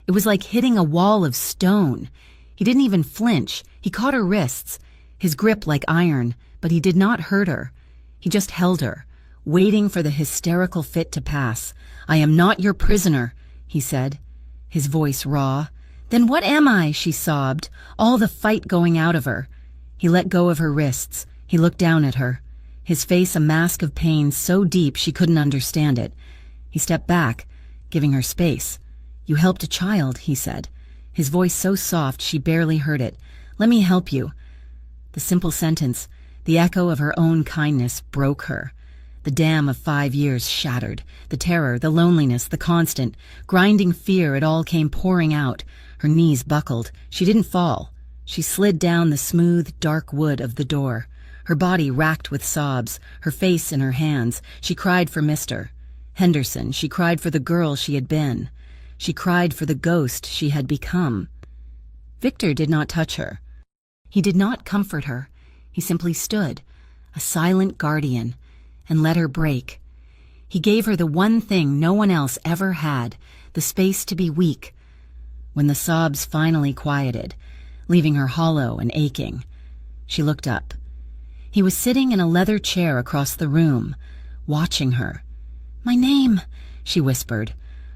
It was like hitting a wall of stone. He didn't even flinch. He caught her wrists, his grip like iron, but he did not hurt her. He just held her, waiting for the hysterical fit to pass. "I am not your prisoner," he said, his voice raw. "Then what am I?" she sobbed, all the fight going out of her. He let go of her wrists. He looked down at her, his face a mask of pain so deep she couldn't understand it. He stepped back, giving her space. "You helped a child," he said, his voice so soft she barely heard it. "Let me help you." The simple sentence, the echo of her own kindness, broke her. The dam of 5 years shattered. The terror, the loneliness, the constant, grinding fear, it all came pouring out. Her knees buckled. She didn't fall. She slid down the smooth, dark wood of the door. Her body racked with sobs, her face in her hands. She cried for Mr. Henderson. She cried for the girl she had been. She cried for the ghost she had become. Victor did not touch her. He did not comfort her. He simply stood, a silent guardian, and let her break. He gave her the one thing no one else ever had, the space to be weak. When the sobs finally quieted, leaving her hollow and aching, she looked up. He was sitting in a leather chair across the room, watching her. "My name," she whispered,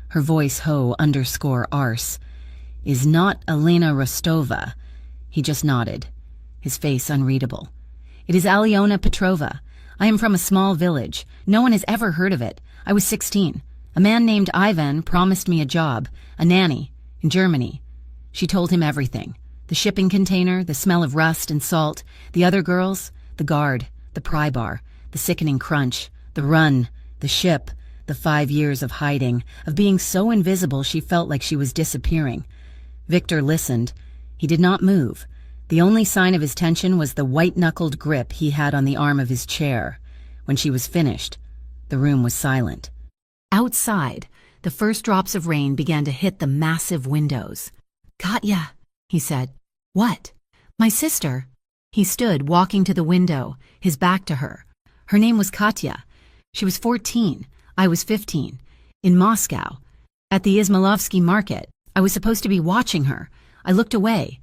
her voice ho_arse, "is not Elena Rostova." He just nodded, his face unreadable. "It is Alyona Petrova. I am from a small village. No one has ever heard of it. I was 16. A man named Ivan promised me a job, a nanny, in Germany." She told him everything. The shipping container, the smell of rust and salt, the other girls, the guard, the pry bar, the sickening crunch, the run, the ship, the 5 years of hiding, of being so invisible she felt like she was disappearing. Victor listened. He did not move. The only sign of his tension was the white-knuckled grip he had on the arm of his chair. When she was finished, the room was silent. Outside, the first drops of rain began to hit the massive windows. "Katya," he said. "What?" "My sister." He stood, walking to the window, his back to her. Her name was Katya. She was 14. I was 15. In Moscow. At the Izmailovsky market. I was supposed to be watching her. I looked away.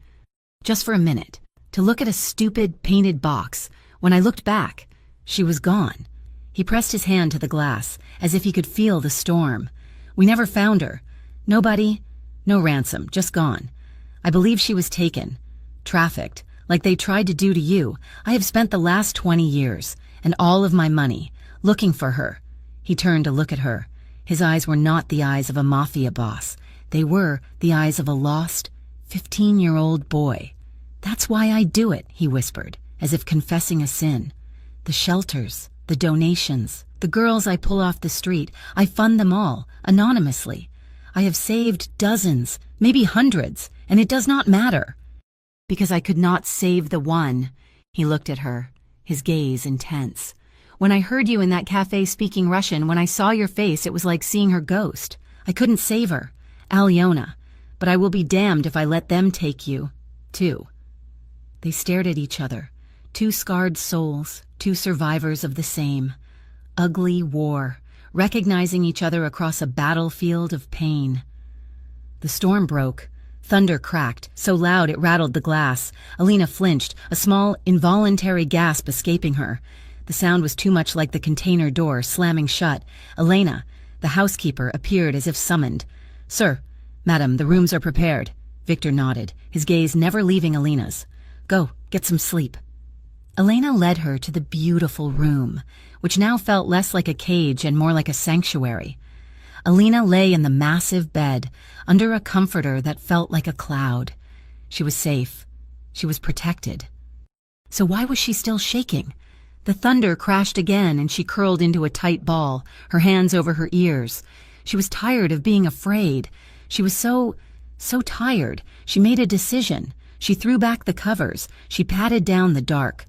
Just for a minute. To look at a stupid, painted box. When I looked back, she was gone. He pressed his hand to the glass, as if he could feel the storm. We never found her. Nobody, no ransom, just gone. I believe she was taken. Trafficked, like they tried to do to you. I have spent the last 20 years, and all of my money, looking for her. He turned to look at her. His eyes were not the eyes of a mafia boss. They were the eyes of a lost, 15-year-old boy. That's why I do it, he whispered, as if confessing a sin. The shelters, the donations, the girls I pull off the street, I fund them all, anonymously. I have saved dozens, maybe hundreds, and it does not matter. Because I could not save the one. He looked at her, his gaze intense. When I heard you in that cafe speaking Russian, when I saw your face, it was like seeing her ghost. I couldn't save her, Alyona, but I will be damned if I let them take you, too. They stared at each other, two scarred souls, two survivors of the same. Ugly war, recognizing each other across a battlefield of pain. The storm broke. Thunder cracked, so loud it rattled the glass. Alina flinched, a small, involuntary gasp escaping her. The sound was too much like the container door slamming shut. Elena, the housekeeper, appeared as if summoned. "Sir, madam, the rooms are prepared." Victor nodded, his gaze never leaving Alina's. "Go, get some sleep." Elena led her to the beautiful room, which now felt less like a cage and more like a sanctuary. Alina lay in the massive bed, under a comforter that felt like a cloud. She was safe. She was protected. So why was she still shaking? The thunder crashed again, and she curled into a tight ball, her hands over her ears. She was tired of being afraid. She was so tired. She made a decision. She threw back the covers. She patted down the dark,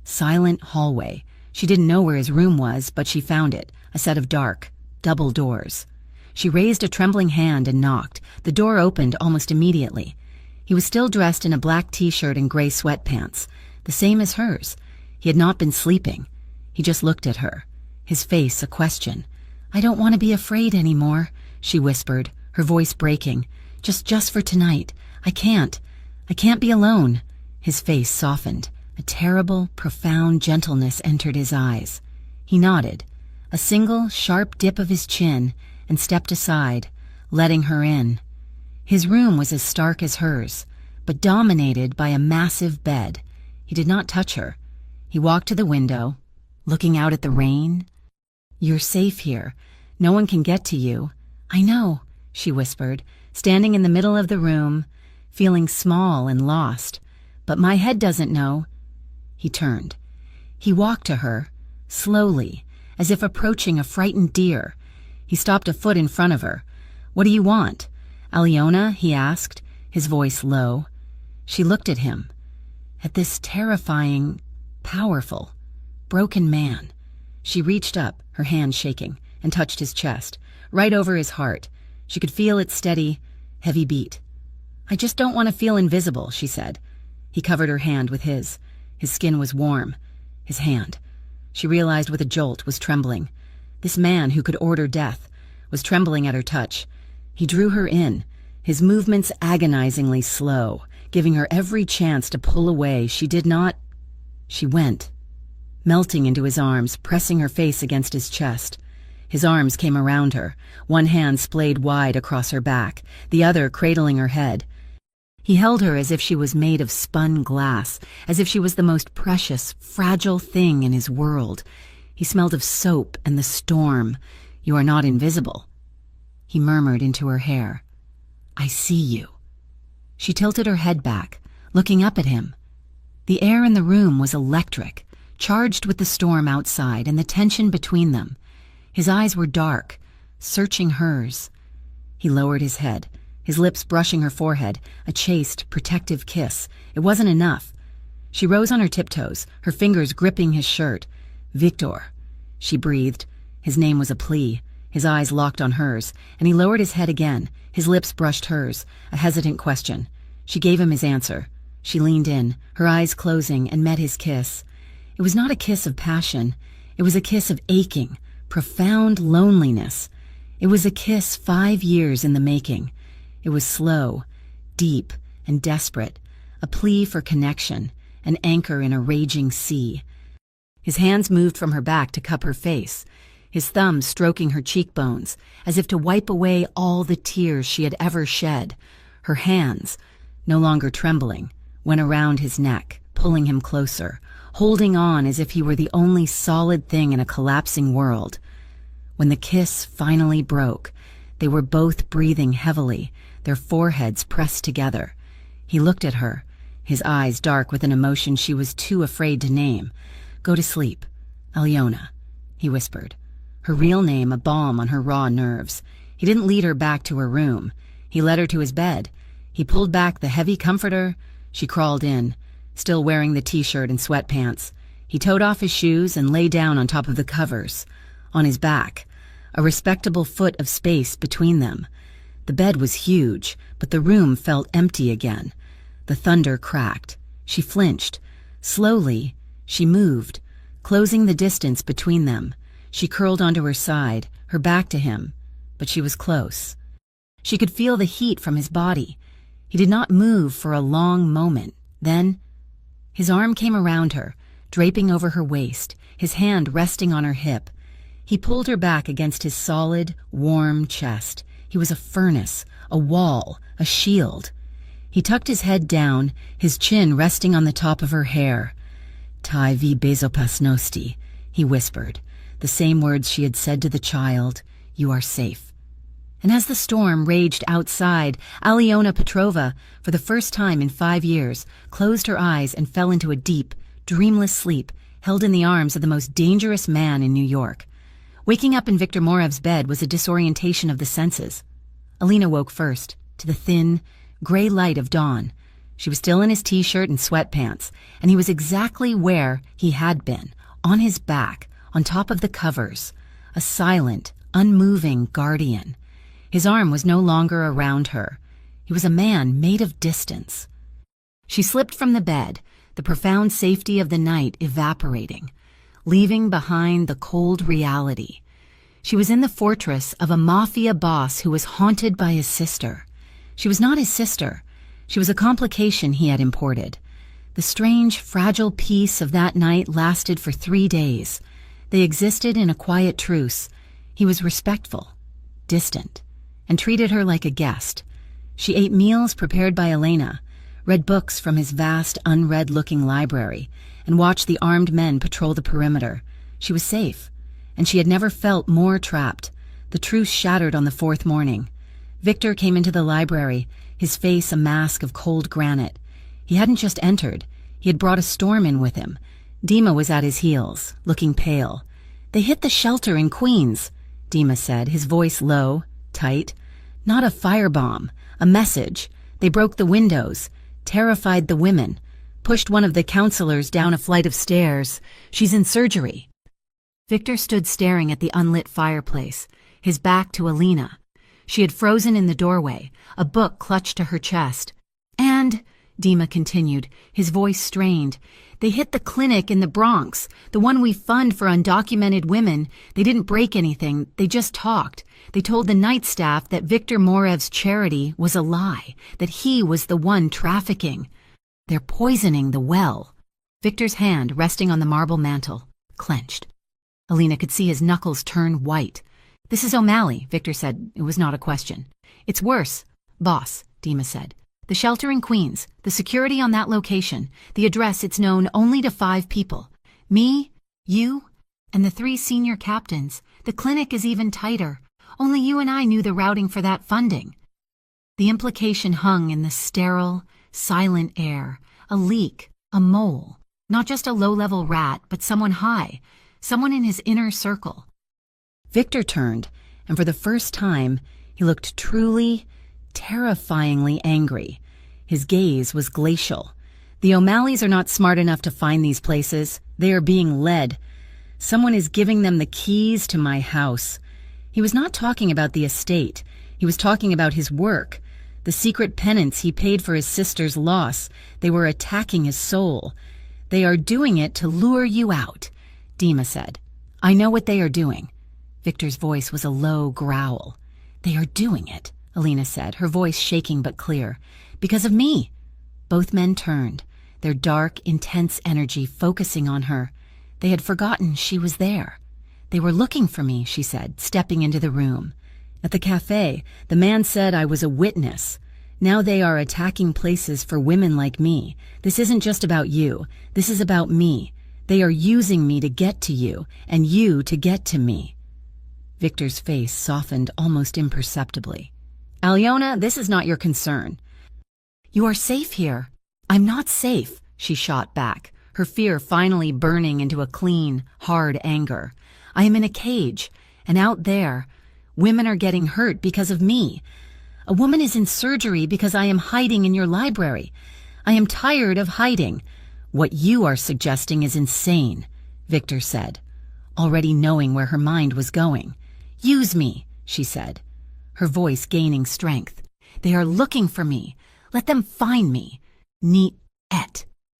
silent hallway. She didn't know where his room was, but she found it, a set of dark, double doors. She raised a trembling hand and knocked. The door opened almost immediately. He was still dressed in a black t-shirt and gray sweatpants, the same as hers. He had not been sleeping. He just looked at her, his face a question. "I don't want to be afraid anymore," she whispered, her voice breaking. Just for tonight. I can't be alone." His face softened. A terrible, profound gentleness entered his eyes. He nodded, a single, sharp dip of his chin, and stepped aside, letting her in. His room was as stark as hers, but dominated by a massive bed. He did not touch her. He walked to the window, looking out at the rain. "You're safe here. No one can get to you." "I know," she whispered, standing in the middle of the room, feeling small and lost. "But my head doesn't know." He turned. He walked to her, slowly, as if approaching a frightened deer. He stopped a foot in front of her. "What do you want?" "Alyona?" he asked, his voice low. She looked at him, at this terrifying, powerful, broken man. She reached up, her hand shaking, and touched his chest, right over his heart. She could feel its steady, heavy beat. "I just don't want to feel invisible," she said. He covered her hand with his. His skin was warm. His hand, she realized with a jolt, was trembling. This man who could order death was trembling at her touch. He drew her in, his movements agonizingly slow, giving her every chance to pull away. She did not. She went, melting into his arms, pressing her face against his chest. His arms came around her, one hand splayed wide across her back, the other cradling her head. He held her as if she was made of spun glass, as if she was the most precious, fragile thing in his world. He smelled of soap and the storm. "You are not invisible." He murmured into her hair. "I see you." She tilted her head back, looking up at him. The air in the room was electric, charged with the storm outside and the tension between them. His eyes were dark, searching hers. He lowered his head, his lips brushing her forehead, a chaste, protective kiss. It wasn't enough. She rose on her tiptoes, her fingers gripping his shirt. "Victor," she breathed. His name was a plea. His eyes locked on hers, and he lowered his head again. His lips brushed hers, a hesitant question. She gave him his answer. She leaned in, her eyes closing, and met his kiss. It was not a kiss of passion. It was a kiss of aching, profound loneliness. It was a kiss 5 years in the making. It was slow, deep, and desperate, a plea for connection, an anchor in a raging sea. His hands moved from her back to cup her face, his thumbs stroking her cheekbones, as if to wipe away all the tears she had ever shed. Her hands, no longer trembling, went around his neck, pulling him closer, holding on as if he were the only solid thing in a collapsing world. When the kiss finally broke, they were both breathing heavily, their foreheads pressed together. He looked at her, his eyes dark with an emotion she was too afraid to name. "Go to sleep, Alyona," he whispered, her real name a balm on her raw nerves. He didn't lead her back to her room. He led her to his bed. He pulled back the heavy comforter. She crawled in, still wearing the t-shirt and sweatpants. He toed off his shoes and lay down on top of the covers, on his back, a respectable foot of space between them. The bed was huge, but the room felt empty again. The thunder cracked. She flinched. Slowly, she moved, closing the distance between them. She curled onto her side, her back to him, but she was close. She could feel the heat from his body. He did not move for a long moment. Then, his arm came around her, draping over her waist, his hand resting on her hip. He pulled her back against his solid, warm chest. He was a furnace, a wall, a shield. He tucked his head down, his chin resting on the top of her hair. "Tai vi bezopasnosti," he whispered, the same words she had said to the child. "You are safe." And as the storm raged outside, Alyona Petrova, for the first time in 5 years, closed her eyes and fell into a deep, dreamless sleep, held in the arms of the most dangerous man in New York. Waking up in Viktor Morev's bed was a disorientation of the senses. Alina woke first, to the thin, gray light of dawn. She was still in his t-shirt and sweatpants, and he was exactly where he had been, on his back, on top of the covers, a silent, unmoving guardian. His arm was no longer around her. He was a man made of distance. She slipped from the bed, the profound safety of the night evaporating, leaving behind the cold reality. She was in the fortress of a Mafia boss who was haunted by his sister. She was not his sister. She was a complication he had imported. The strange, fragile peace of that night lasted for 3 days. They existed in a quiet truce. He was respectful, distant, and treated her like a guest. She ate meals prepared by Elena, read books from his vast, unread-looking library, and watched the armed men patrol the perimeter. She was safe, and she had never felt more trapped. The truce shattered on the 4th morning. Victor came into the library, his face a mask of cold granite. He hadn't just entered. He had brought a storm in with him. Dima was at his heels, looking pale. "They hit the shelter in Queens," Dima said, his voice low, tight. "Not a firebomb, a message. They broke the windows, terrified the women, pushed one of the counselors down a flight of stairs. She's in surgery." Victor stood staring at the unlit fireplace, his back to Alina. She had frozen in the doorway, a book clutched to her chest. "And," Dima continued, his voice strained, "they hit the clinic in the Bronx, the one we fund for undocumented women. They didn't break anything, they just talked. They told the night staff that Viktor Morev's charity was a lie, that he was the one trafficking. They're poisoning the well." Victor's hand, resting on the marble mantel, clenched. Alina could see his knuckles turn white. "This is O'Malley," Victor said. It was not a question. "It's worse, boss," Dima said. "The shelter in Queens, the security on that location, the address it's known only to 5 people. Me, you, and the 3 senior captains. The clinic is even tighter. Only you and I knew the routing for that funding." The implication hung in the sterile, silent air. A leak, a mole. Not just a low-level rat, but someone high, someone in his inner circle. Victor turned, and for the first time, he looked truly, terrifyingly angry. His gaze was glacial. "The O'Malleys are not smart enough to find these places. They are being led. Someone is giving them the keys to my house." He was not talking about the estate. He was talking about his work. the secret penance he paid for his sister's loss. They were attacking his soul. They are doing it to lure you out, Dima said. I know what they are doing. Victor's voice was a low growl. They are doing it, Alina said, her voice shaking but clear. Because of me. Both men turned, their dark, intense energy focusing on her. They had forgotten she was there. They were looking for me, she said, stepping into the room. At the cafe, the man said I was a witness. Now they are attacking places for women like me. This isn't just about you. This is about me. They are using me to get to you, and you to get to me. Victor's face softened almost imperceptibly. Alyona, this is not your concern. You are safe here. I'm not safe, she shot back, her fear finally burning into a clean, hard anger. I am in a cage, and out there, women are getting hurt because of me. A woman is in surgery because I am hiding in your library. I am tired of hiding. What you are suggesting is insane, Victor said, already knowing where her mind was going. Use me, she said, her voice gaining strength. They are looking for me. Let them find me. Niet.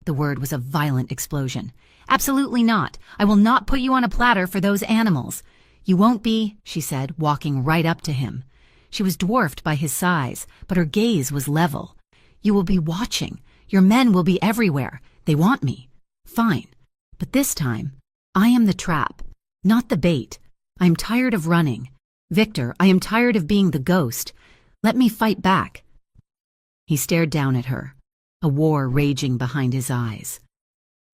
The word was a violent explosion. Absolutely not. I will not put you on a platter for those animals. You won't be, she said, walking right up to him. She was dwarfed by his size, but her gaze was level. You will be watching. Your men will be everywhere. They want me. Fine. But this time, I am the trap, not the bait. I am tired of running. Victor, I am tired of being the ghost. Let me fight back. He stared down at her, a war raging behind his eyes.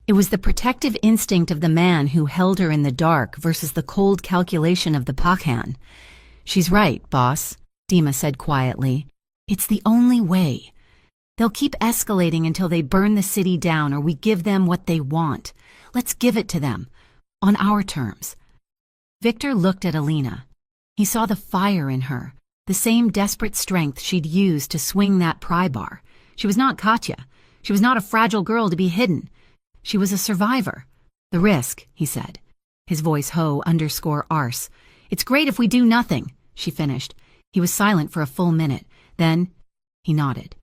It was the protective instinct of the man who held her in the dark versus the cold calculation of the Pakhan. She's right, boss, Dima said quietly. It's the only way. They'll keep escalating until they burn the city down or we give them what they want. Let's give it to them, on our terms. Victor looked at Alina. He saw the fire in her, the same desperate strength she'd used to swing that pry bar. She was not Katya. She was not a fragile girl to be hidden. She was a survivor. The risk, he said. His voice ho_arse. It's great if we do nothing, she finished. He was silent for a full minute. Then, he nodded.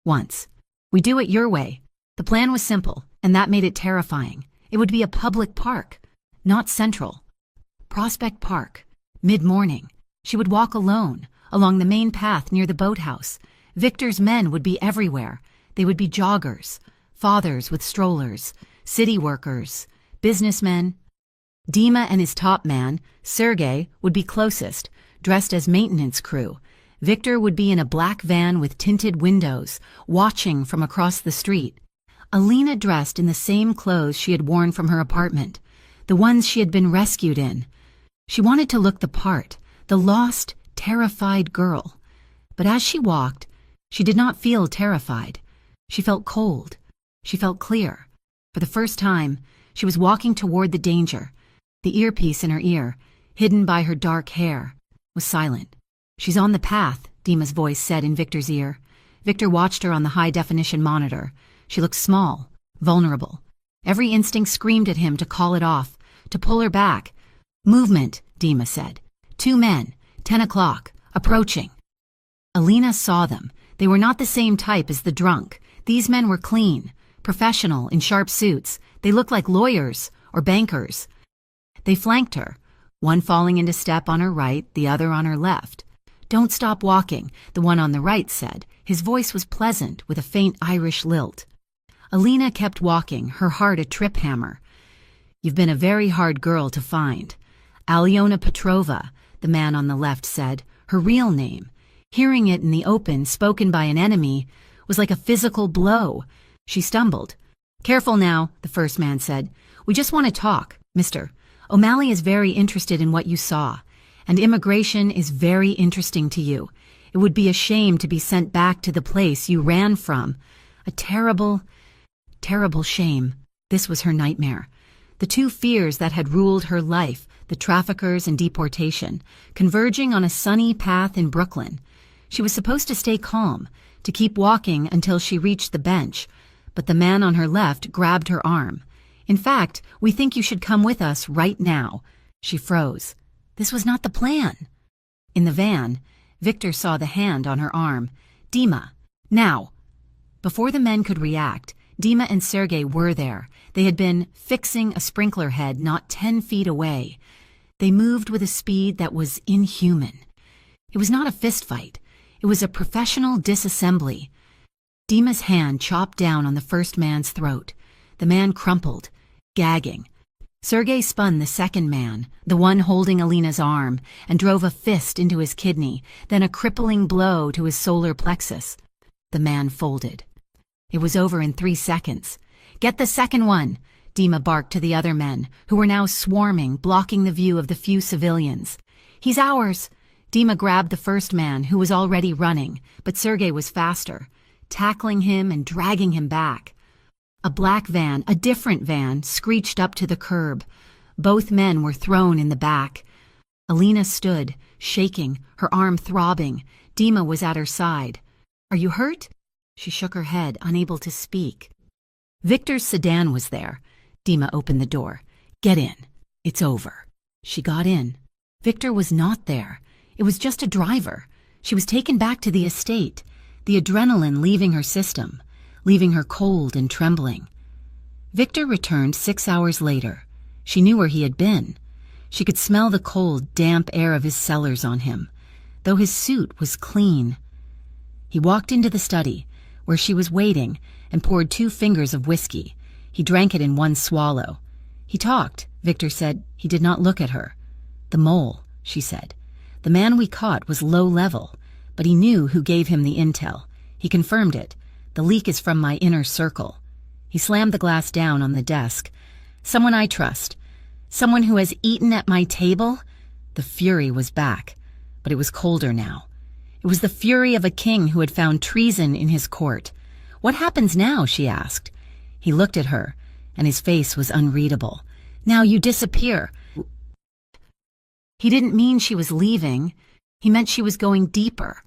Once. We do it your way. The plan was simple, and that made it terrifying. It would be a public park, not central. Prospect Park. Mid-morning. She would walk alone, along the main path near the boathouse. Victor's men would be everywhere. They would be joggers, fathers with strollers, city workers, businessmen. Dima and his top man, Sergei, would be closest, dressed as maintenance crew. Victor would be in a black van with tinted windows, watching from across the street. Alina dressed in the same clothes she had worn from her apartment, the ones she had been rescued in. She wanted to look the part, the lost, terrified girl. But as she walked, she did not feel terrified. She felt cold. She felt clear. For the first time, she was walking toward the danger. The earpiece in her ear, hidden by her dark hair, was silent. She's on the path, Dima's voice said in Victor's ear. Victor watched her on the high-definition monitor. She looked small, vulnerable. Every instinct screamed at him to call it off, to pull her back. Movement, Dima said. 2 men, 10 o'clock, approaching. Alina saw them. They were not the same type as the drunk. These men were clean, professional, in sharp suits. They looked like lawyers or bankers. They flanked her, one falling into step on her right, the other on her left. Don't stop walking, the one on the right said. His voice was pleasant, with a faint Irish lilt. Alina kept walking, her heart a trip hammer. You've been a very hard girl to find. Alyona Petrova, the man on the left said, her real name. Hearing it in the open, spoken by an enemy, was like a physical blow. She stumbled. Careful now, the first man said. We just want to talk, mister. O'Malley is very interested in what you saw, and immigration is very interesting to you. It would be a shame to be sent back to the place you ran from. A terrible, terrible shame. This was her nightmare. The 2 fears that had ruled her life, the traffickers and deportation, converging on a sunny path in Brooklyn. She was supposed to stay calm, to keep walking until she reached the bench, but the man on her left grabbed her arm. In fact, we think you should come with us right now. She froze. This was not the plan. In the van, Victor saw the hand on her arm. Dima, now!" Before the men could react, Dima and Sergei were there. They had been fixing a sprinkler head not 10 feet away. They moved with a speed that was inhuman. It was not a fist fight. It was a professional disassembly. Dima's hand chopped down on the first man's throat. The man crumpled, gagging. Sergei spun the second man, the one holding Alina's arm, and drove a fist into his kidney, then a crippling blow to his solar plexus. The man folded. It was over in 3 seconds. "Get the second one," Dima barked to the other men, who were now swarming, blocking the view of the few civilians. "He's ours!" Dima grabbed the first man, who was already running, but Sergei was faster, tackling him and dragging him back. A black van, a different van, screeched up to the curb. Both men were thrown in the back. Alina stood, shaking, her arm throbbing. Dima was at her side. "Are you hurt?" She shook her head, unable to speak. Victor's sedan was there. Dima opened the door. "Get in. It's over." She got in. Victor was not there. It was just a driver. She was taken back to the estate, the adrenaline leaving her system, leaving her cold and trembling. Victor returned 6 hours later. She knew where he had been. She could smell the cold, damp air of his cellars on him, though his suit was clean. He walked into the study, where she was waiting, and poured 2 fingers of whiskey. He drank it in 1 swallow. He talked. Victor said he did not look at her. "The mole," she said. "The man we caught was low level, but he knew who gave him the intel. He confirmed it. The leak is from my inner circle." He slammed the glass down on the desk. "Someone I trust. Someone who has eaten at my table?" The fury was back, but it was colder now. It was the fury of a king who had found treason in his court. "What happens now?" she asked. He looked at her, and his face was unreadable. "Now you disappear." He didn't mean she was leaving. He meant she was going deeper.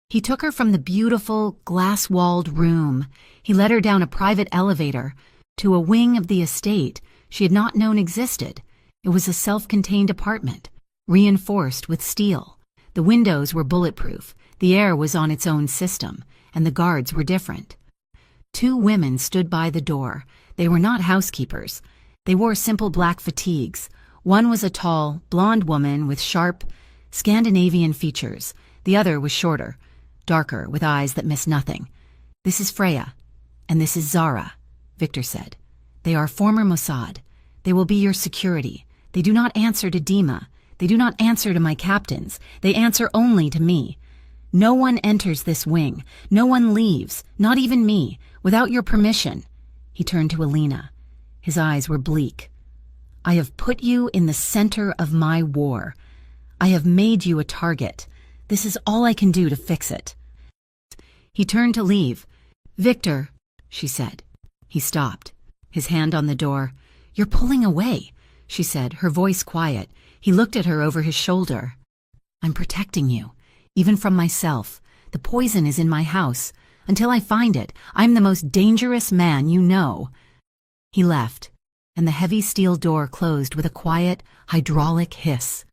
He took her from the beautiful, glass-walled room. He led her down a private elevator to a wing of the estate she had not known existed. It was a self-contained apartment, reinforced with steel. The windows were bulletproof, the air was on its own system, and the guards were different. 2 women stood by the door. They were not housekeepers. They wore simple black fatigues. One was a tall, blonde woman with sharp, Scandinavian features. The other was shorter, darker, with eyes that missed nothing. "This is Freya, and this is Zara," Victor said. "They are former Mossad. They will be your security. They do not answer to Dima. They do not answer to my captains. They answer only to me. No one enters this wing. No one leaves, not even me, without your permission." He turned to Alina. His eyes were bleak. "I have put you in the center of my war. I have made you a target. This is all I can do to fix it." He turned to leave. "Victor," she said. He stopped, his hand on the door. "You're pulling away," she said, her voice quiet. He looked at her over his shoulder. "I'm protecting you, even from myself. The poison is in my house. Until I find it, I'm the most dangerous man you know." He left, and the heavy steel door closed with a quiet, hydraulic hiss.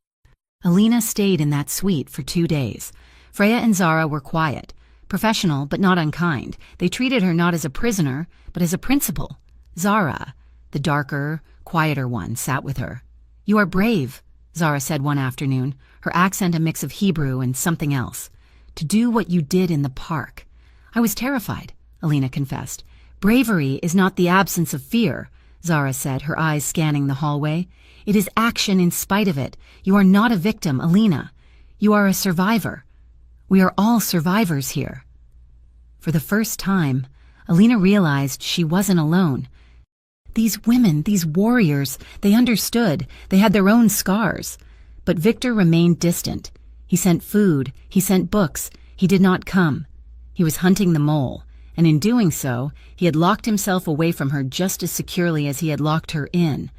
Alina stayed in that suite for 2 days. Freya and Zara were quiet, professional but not unkind. They treated her not as a prisoner, but as a principal. Zara, the darker, quieter one, sat with her. "You are brave," Zara said one afternoon, her accent a mix of Hebrew and something else. "To do what you did in the park." "I was terrified," Alina confessed. "Bravery is not the absence of fear," Zara said, her eyes scanning the hallway. "It is action in spite of it. You are not a victim, Alina. You are a survivor. We are all survivors here." For the first time, Alina realized she wasn't alone. These women, these warriors, they understood. They had their own scars. But Victor remained distant. He sent food. He sent books. He did not come. He was hunting the mole, and in doing so, he had locked himself away from her just as securely as he had locked her in.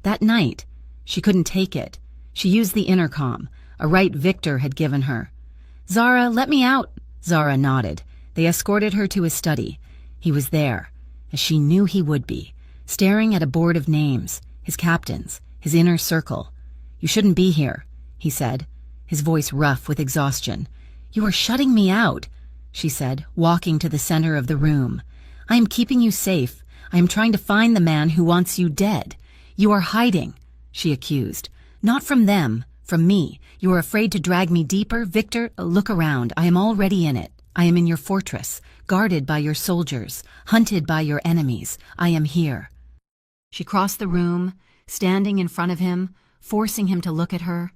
That night, she couldn't take it. She used the intercom, a right Victor had given her. "Zara, let me out." Zara nodded. They escorted her to his study. He was there, as she knew he would be, staring at a board of names, his captains, his inner circle. "You shouldn't be here," he said, his voice rough with exhaustion. "You are shutting me out." she said, walking to the center of the room. "I am keeping you safe. I am trying to find the man who wants you dead. You are hiding," she accused. "Not from them, from me. You are afraid to drag me deeper. Victor, look around. I am already in it. I am in your fortress, guarded by your soldiers, hunted by your enemies. I am here." She crossed the room, standing in front of him, forcing him to look at her.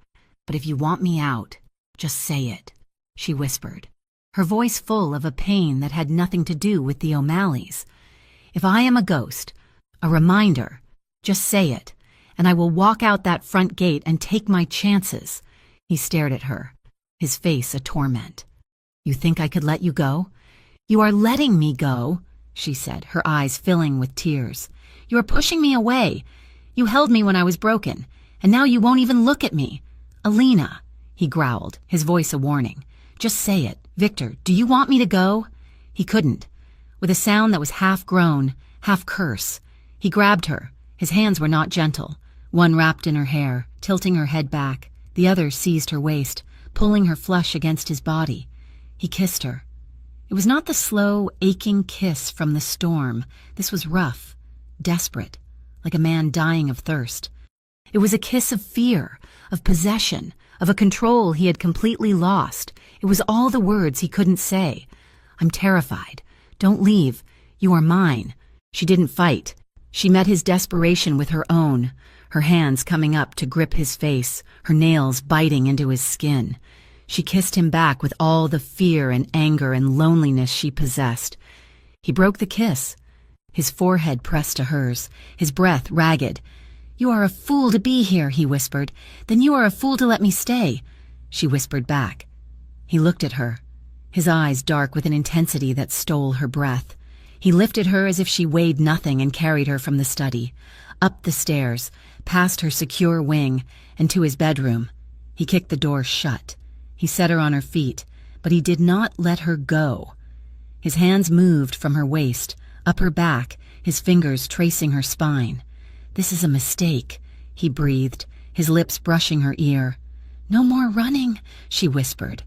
"But if you want me out, just say it," she whispered, her voice full of a pain that had nothing to do with the O'Malleys. "If I am a ghost, a reminder, just say it, and I will walk out that front gate and take my chances." He stared at her, his face a torment. "You think I could let you go?" "You are letting me go," she said, her eyes filling with tears. "You are pushing me away. You held me when I was broken, and now you won't even look at me." "Alina," he growled, his voice a warning. "Just say it. Victor, do you want me to go?" He couldn't. With a sound that was half groan, half curse, he grabbed her. His hands were not gentle. One wrapped in her hair, tilting her head back. The other seized her waist, pulling her flush against his body. He kissed her. It was not the slow, aching kiss from the storm. This was rough, desperate, like a man dying of thirst. It was a kiss of fear, of possession, of a control he had completely lost. It was all the words he couldn't say. "I'm terrified. Don't leave. You are mine." She didn't fight. She met his desperation with her own, her hands coming up to grip his face, her nails biting into his skin. She kissed him back with all the fear and anger and loneliness she possessed. He broke the kiss. His forehead pressed to hers, his breath ragged. "You are a fool to be here," he whispered. "Then you are a fool to let me stay," she whispered back. He looked at her, his eyes dark with an intensity that stole her breath. He lifted her as if she weighed nothing and carried her from the study, up the stairs, past her secure wing, and to his bedroom. He kicked the door shut. He set her on her feet, but he did not let her go. His hands moved from her waist, up her back, his fingers tracing her spine. "This is a mistake," he breathed, his lips brushing her ear. "No more running," she whispered.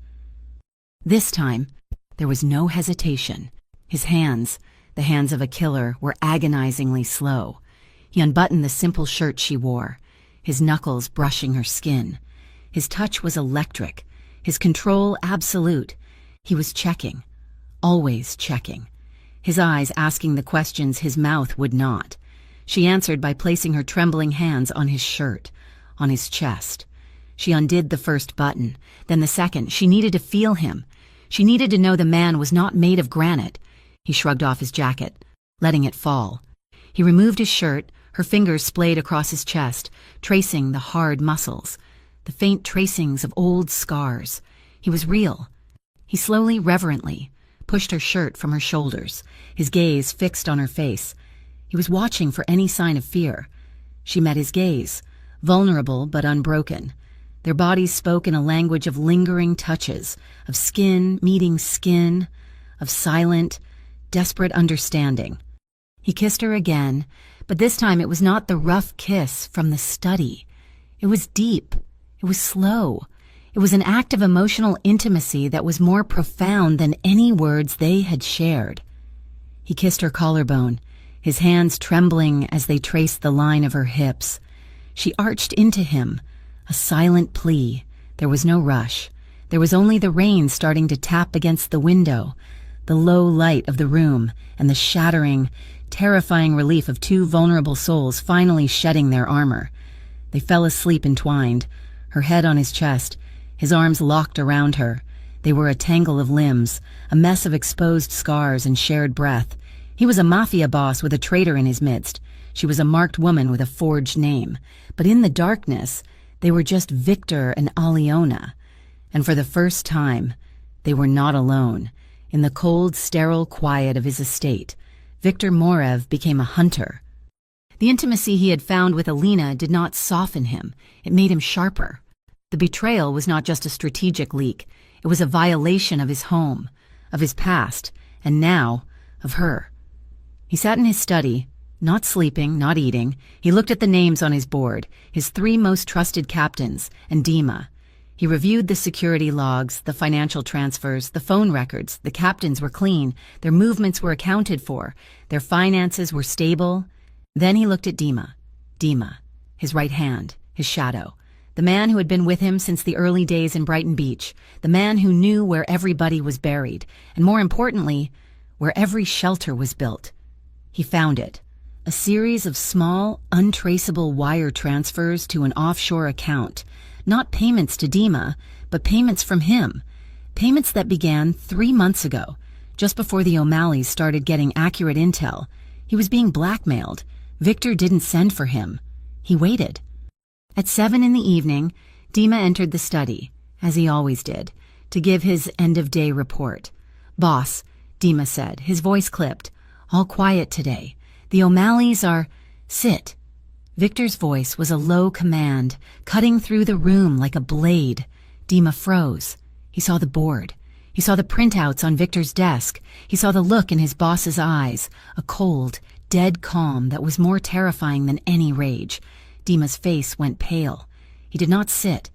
This time, there was no hesitation. His hands, the hands of a killer, were agonizingly slow. He unbuttoned the simple shirt she wore, his knuckles brushing her skin. His touch was electric, his control absolute. He was checking, always checking, his eyes asking the questions his mouth would not. She answered by placing her trembling hands on his shirt, on his chest. She undid the first button, then the second. She needed to feel him. She needed to know the man was not made of granite. He shrugged off his jacket, letting it fall. He removed his shirt, her fingers splayed across his chest, tracing the hard muscles, the faint tracings of old scars. He was real. He slowly, reverently, pushed her shirt from her shoulders, his gaze fixed on her face. He was watching for any sign of fear. She met his gaze, vulnerable but unbroken. Their bodies spoke in a language of lingering touches, of skin meeting skin, of silent, desperate understanding. He kissed her again, but this time it was not the rough kiss from the study. It was deep. It was slow. It was an act of emotional intimacy that was more profound than any words they had shared. He kissed her collarbone, his hands trembling as they traced the line of her hips. She arched into him, a silent plea. There was no rush. There was only the rain starting to tap against the window, the low light of the room, and the shattering, terrifying relief of two vulnerable souls finally shedding their armor. They fell asleep entwined, her head on his chest, his arms locked around her. They were a tangle of limbs, a mess of exposed scars and shared breath. He was a Mafia boss with a traitor in his midst. She was a marked woman with a forged name. But in the darkness, they were just Victor and Aliona. And for the first time, they were not alone. In the cold, sterile quiet of his estate, Victor Morev became a hunter. The intimacy he had found with Alina did not soften him. It made him sharper. The betrayal was not just a strategic leak. It was a violation of his home, of his past, and now, of her. He sat in his study, not sleeping, not eating. He looked at the names on his board, his 3 most trusted captains, and Dima. He reviewed the security logs, the financial transfers, the phone records. The captains were clean. Their movements were accounted for. Their finances were stable. Then he looked at Dima. Dima, his right hand, his shadow. The man who had been with him since the early days in Brighton Beach. The man who knew where everybody was buried. And more importantly, where every shelter was built. He found it. A series of small, untraceable wire transfers to an offshore account. Not payments to Dima, but payments from him. Payments that began 3 months ago, just before the O'Malleys started getting accurate intel. He was being blackmailed. Victor didn't send for him. He waited. At 7 in the evening, Dima entered the study, as he always did, to give his end-of-day report. "Boss," Dima said, his voice clipped. "All quiet today. The O'Malleys are—" "Sit." Victor's voice was a low command, cutting through the room like a blade. Dima froze. He saw the board. He saw the printouts on Victor's desk. He saw the look in his boss's eyes, a cold, dead calm that was more terrifying than any rage. Dima's face went pale. He did not sit.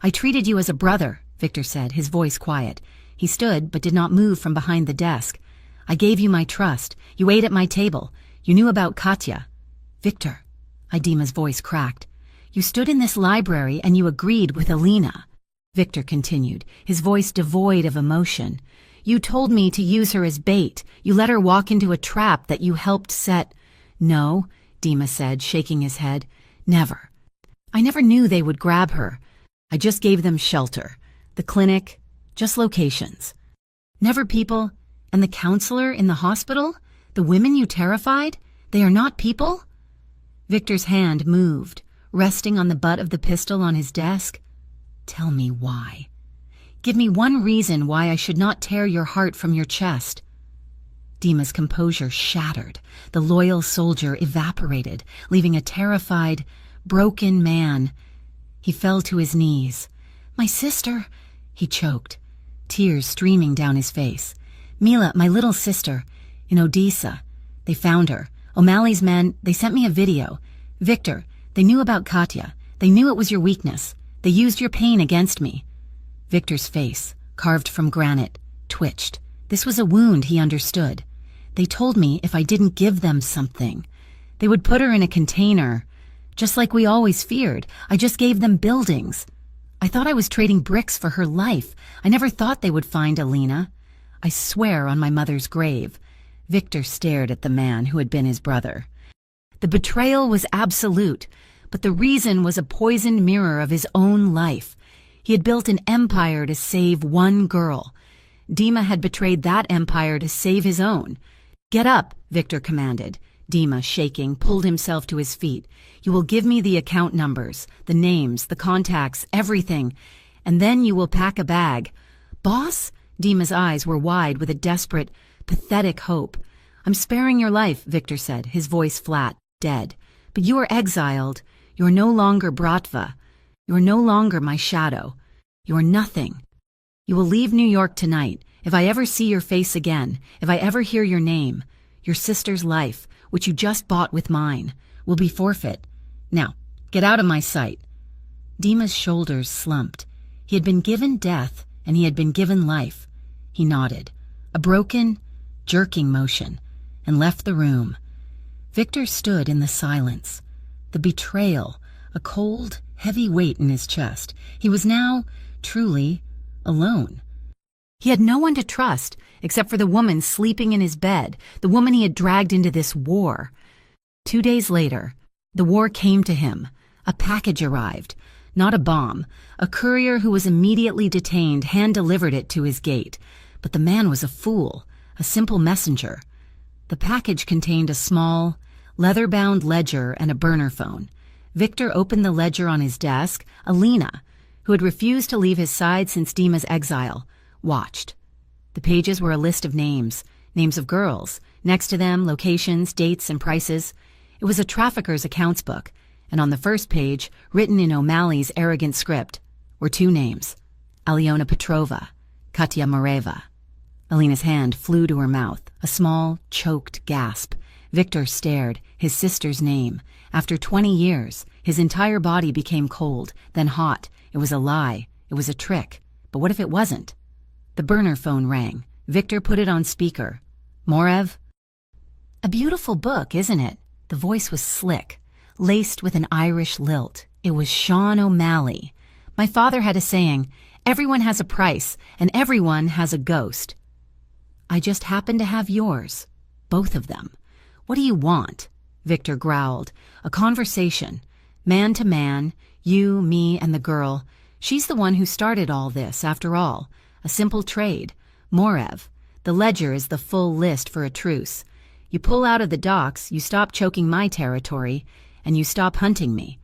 "I treated you as a brother," Victor said, his voice quiet. He stood but did not move from behind the desk. "I gave you my trust. You ate at my table. You knew about Katya." "Victor." Dima's voice cracked. "You stood in this library and you agreed with Alina," Victor continued, his voice devoid of emotion. "You told me to use her as bait. You let her walk into a trap that you helped set." "No," Dima said, shaking his head. "Never. I never knew they would grab her. I just gave them shelter. The clinic, just locations. Never people. And the counselor in the hospital? The women you terrified? They are not people?" Victor's hand moved, resting on the butt of the pistol on his desk. "Tell me why. Give me one reason why I should not tear your heart from your chest." Dima's composure shattered. The loyal soldier evaporated, leaving a terrified, broken man. He fell to his knees. "My sister," he choked, tears streaming down his face. "Mila, my little sister, in Odessa. They found her. O'Malley's men, they sent me a video. Victor, they knew about Katya. They knew it was your weakness. They used your pain against me." Victor's face, carved from granite, twitched. This was a wound he understood. "They told me if I didn't give them something, they would put her in a container, just like we always feared. I just gave them buildings. I thought I was trading bricks for her life. I never thought they would find Alina. I swear on my mother's grave." Victor stared at the man who had been his brother. The betrayal was absolute, but the reason was a poisoned mirror of his own life. He had built an empire to save one girl. Dima had betrayed that empire to save his own. "Get up," Victor commanded. Dima, shaking, pulled himself to his feet. "You will give me the account numbers, the names, the contacts, everything, and then you will pack a bag." "Boss?" Dima's eyes were wide with a desperate, pathetic hope. "I'm sparing your life," Victor said, his voice flat, dead. "But you are exiled. You are no longer Bratva. You are no longer my shadow. You are nothing. You will leave New York tonight. If I ever see your face again, if I ever hear your name, your sister's life, which you just bought with mine, will be forfeit. Now, get out of my sight." Dima's shoulders slumped. He had been given death, and he had been given life. He nodded, a broken, jerking motion, and left the room. Victor stood in the silence. The betrayal, a cold, heavy weight in his chest. He was now, truly, alone. He had no one to trust, except for the woman sleeping in his bed, the woman he had dragged into this war. 2 days later, the war came to him. A package arrived. Not a bomb. A courier who was immediately detained hand-delivered it to his gate. But the man was a fool, a simple messenger. The package contained a small, leather-bound ledger and a burner phone. Victor opened the ledger on his desk. Alina, who had refused to leave his side since Dima's exile, watched. The pages were a list of names of girls. Next to them, locations, dates, and prices. It was a trafficker's accounts book, and on the first page, written in O'Malley's arrogant script, were 2 names, Alyona Petrova, Katya Mareva. Alina's hand flew to her mouth, a small, choked gasp. Victor stared, his sister's name. After 20 years, his entire body became cold, then hot. It was a lie. It was a trick, but what if it wasn't? The burner phone rang. Victor put it on speaker. Morev? A beautiful book, isn't it? The voice was slick, laced with an Irish lilt. It was Sean O'Malley. My father had a saying, everyone has a price, and everyone has a ghost. I just happen to have yours. Both of them. What do you want? Victor growled. A conversation. Man to man, you, me, and the girl. She's the one who started all this, after all. A simple trade. Morev. The ledger is the full list for a truce. You pull out of the docks, you stop choking my territory, and you stop hunting me.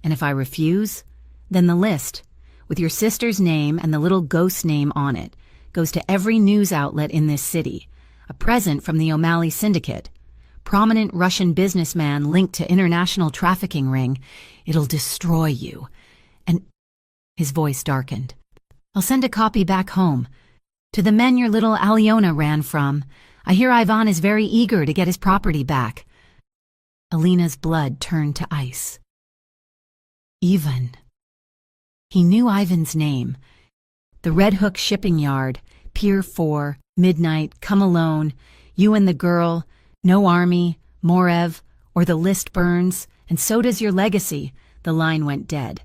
And if I refuse, then the list, with your sister's name and the little ghost name on it, goes to every news outlet in this city. A present from the O'Malley Syndicate. Prominent Russian businessman linked to international trafficking ring. It'll destroy you. And his voice darkened. I'll send a copy back home. To the men your little Aliona ran from. I hear Ivan is very eager to get his property back. Alina's blood turned to ice. Ivan. He knew Ivan's name. The Red Hook shipping yard, Pier 4, midnight, come alone, you and the girl, no army, Morev, or the list burns, and so does your legacy. The line went dead.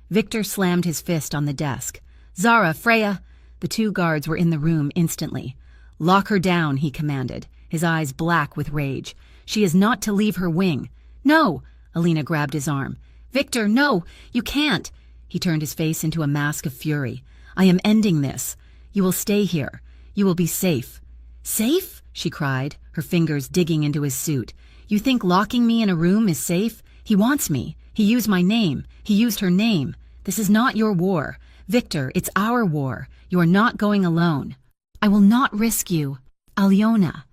Victor slammed his fist on the desk. Zara, Freya! The two guards were in the room instantly. Lock her down, he commanded, his eyes black with rage. She is not to leave her wing. No! Alina grabbed his arm. Victor, no! You can't! He turned his face into a mask of fury. I am ending this. You will stay here. You will be safe. Safe? She cried, her fingers digging into his suit. You think locking me in a room is safe? He wants me. He used my name. He used her name. This is not your war. Victor, it's our war. You are not going alone. I will not risk you. Aliona.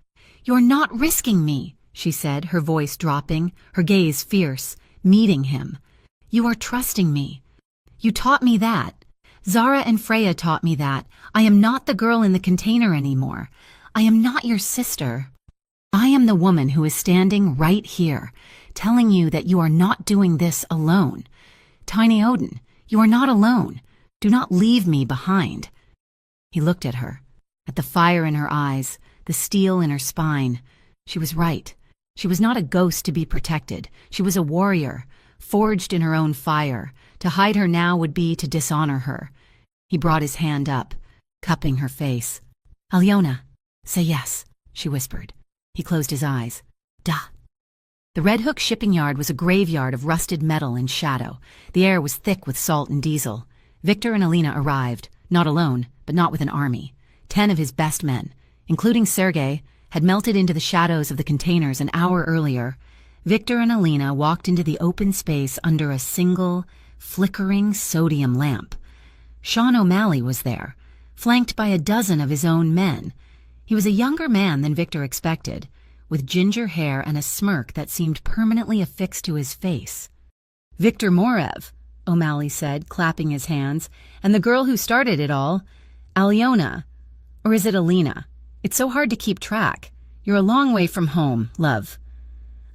You're not risking me, she said, her voice dropping, her gaze fierce, meeting him. You are trusting me. You taught me that. Zara and Freya taught me that. I am not the girl in the container anymore. I am not your sister. I am the woman who is standing right here, telling you that you are not doing this alone. Tiny Odin, you are not alone. Do not leave me behind. He looked at her, at the fire in her eyes, the steel in her spine. She was right. She was not a ghost to be protected. She was a warrior, forged in her own fire. To hide her now would be to dishonor her. He brought his hand up, cupping her face. Aliona, say yes, she whispered. He closed his eyes. Duh. The Red Hook shipping yard was a graveyard of rusted metal and shadow. The air was thick with salt and diesel. Victor and Alina arrived, not alone, but not with an army. 10 of his best men, including Sergei, had melted into the shadows of the containers an hour earlier. Victor and Alina walked into the open space under a single, flickering sodium lamp. Sean O'Malley was there, flanked by a dozen of his own men. He was a younger man than Victor expected, with ginger hair and a smirk that seemed permanently affixed to his face. Victor Morev, O'Malley said, clapping his hands, and the girl who started it all, Aliona. Or is it Alina? It's so hard to keep track. You're a long way from home, love.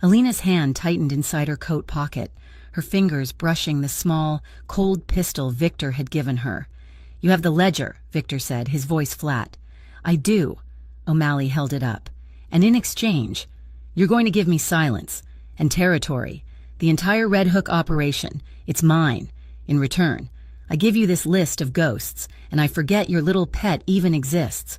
Alina's hand tightened inside her coat pocket, her fingers brushing the small, cold pistol Victor had given her. You have the ledger, Victor said, his voice flat. I do. O'Malley held it up. And in exchange, you're going to give me silence and territory, the entire Red Hook operation. It's mine. In return, I give you this list of ghosts, and I forget your little pet even exists.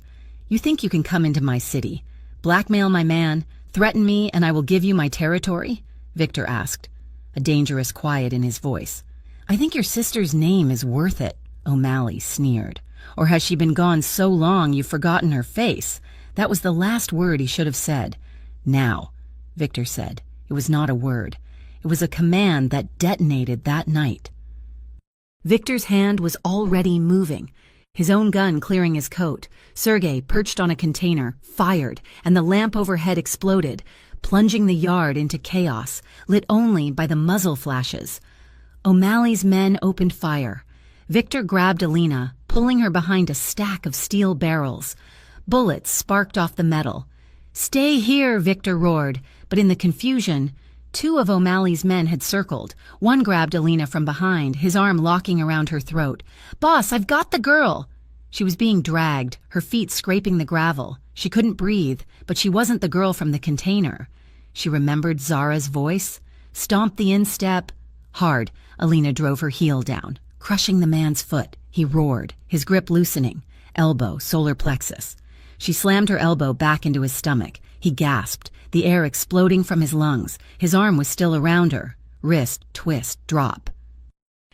You think you can come into my city, blackmail my man, threaten me, and I will give you my territory? Victor asked, a dangerous quiet in his voice. I think your sister's name is worth it, O'Malley sneered. Or has she been gone so long you've forgotten her face? That was the last word he should have said. Now, Victor said. It was not a word. It was a command that detonated that night. Victor's hand was already moving, his own gun clearing his coat. Sergei, perched on a container, fired, and the lamp overhead exploded, plunging the yard into chaos, lit only by the muzzle flashes. O'Malley's men opened fire. Victor grabbed Alina, pulling her behind a stack of steel barrels. Bullets sparked off the metal. Stay here, Victor roared, but in the confusion, Two of O'Malley's men had circled. One grabbed Alina from behind, his arm locking around her throat. "Boss, I've got the girl!" She was being dragged, her feet scraping the gravel. She couldn't breathe, but she wasn't the girl from the container. She remembered Zara's voice, stomped the instep. Hard, Alina drove her heel down, crushing the man's foot. He roared, his grip loosening, elbow, solar plexus. She slammed her elbow back into his stomach. He gasped, the air exploding from his lungs. His arm was still around her. Wrist, twist, drop.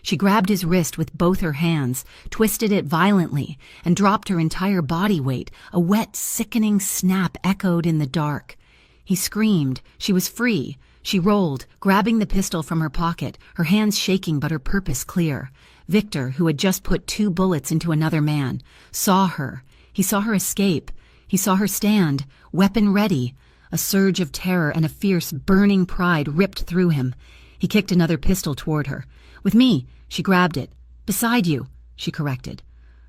She grabbed his wrist with both her hands, twisted it violently, and dropped her entire body weight. A wet, sickening snap echoed in the dark. He screamed. She was free. She rolled, grabbing the pistol from her pocket, her hands shaking but her purpose clear. Victor, who had just put 2 bullets into another man, saw her. He saw her escape. He saw her stand, weapon ready. A surge of terror and a fierce, burning pride ripped through him. He kicked another pistol toward her. "With me." She grabbed it. "Beside you," she corrected.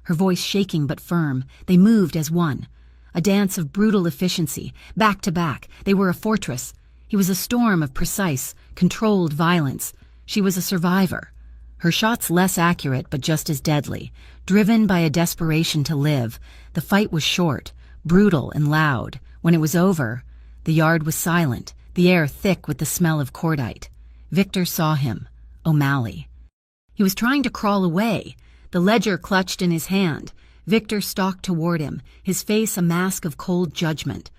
Her voice shaking but firm. They moved as one. A dance of brutal efficiency, back to back. They were a fortress. He was a storm of precise, controlled violence. She was a survivor. Her shots less accurate but just as deadly. Driven by a desperation to live, the fight was short, brutal and loud. When it was over, the yard was silent, the air thick with the smell of cordite. Victor saw him, O'Malley. He was trying to crawl away, the ledger clutched in his hand. Victor stalked toward him, his face a mask of cold judgment.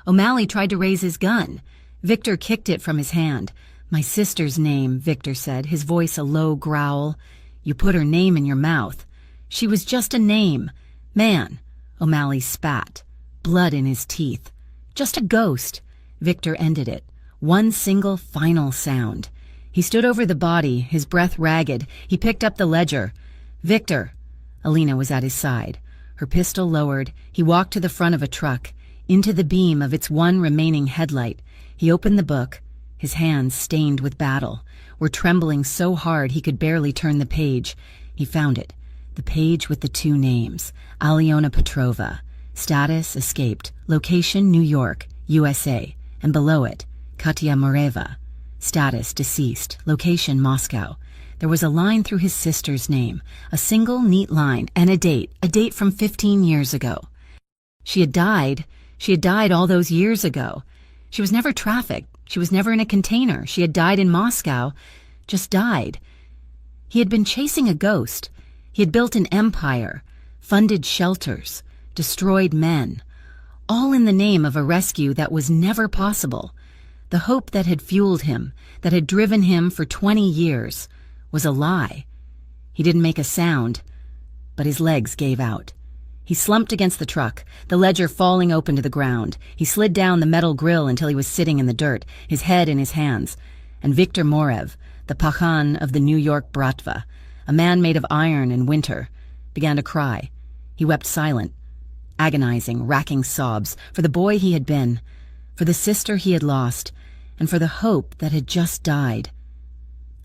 O'Malley tried to raise his gun. Victor kicked it from his hand. "My sister's name," Victor said, his voice a low growl. "You put her name in your mouth. She was just a name." "Man," O'Malley spat, blood in his teeth. "Just a ghost." Victor ended it. One single, final sound. He stood over the body, his breath ragged. He picked up the ledger. "Victor." Alina was at his side. Her pistol lowered, he walked to the front of a truck, into the beam of its one remaining headlight. He opened the book. His hands, stained with battle, were trembling so hard he could barely turn the page. He found it. The page with the 2 names. Alyona Petrova. Status, escaped. Location, New York, USA. And below it, Katya Moreva. Status, deceased. Location, Moscow. There was a line through his sister's name, a single neat line, and a date from 15 years ago. She had died all those years ago. She was never trafficked. She was never in a container. She had died in Moscow. Just died. He had been chasing a ghost. He had built an empire, funded shelters, destroyed men, all in the name of a rescue that was never possible. The hope that had fueled him, that had driven him for 20 years, was a lie. He didn't make a sound, but his legs gave out. He slumped against the truck, the ledger falling open to the ground. He slid down the metal grill until he was sitting in the dirt, his head in his hands. And Viktor Morev, the Pakhan of the New York Bratva, a man made of iron and winter, began to cry. He wept silent, agonizing, racking sobs for the boy he had been, for the sister he had lost, and for the hope that had just died.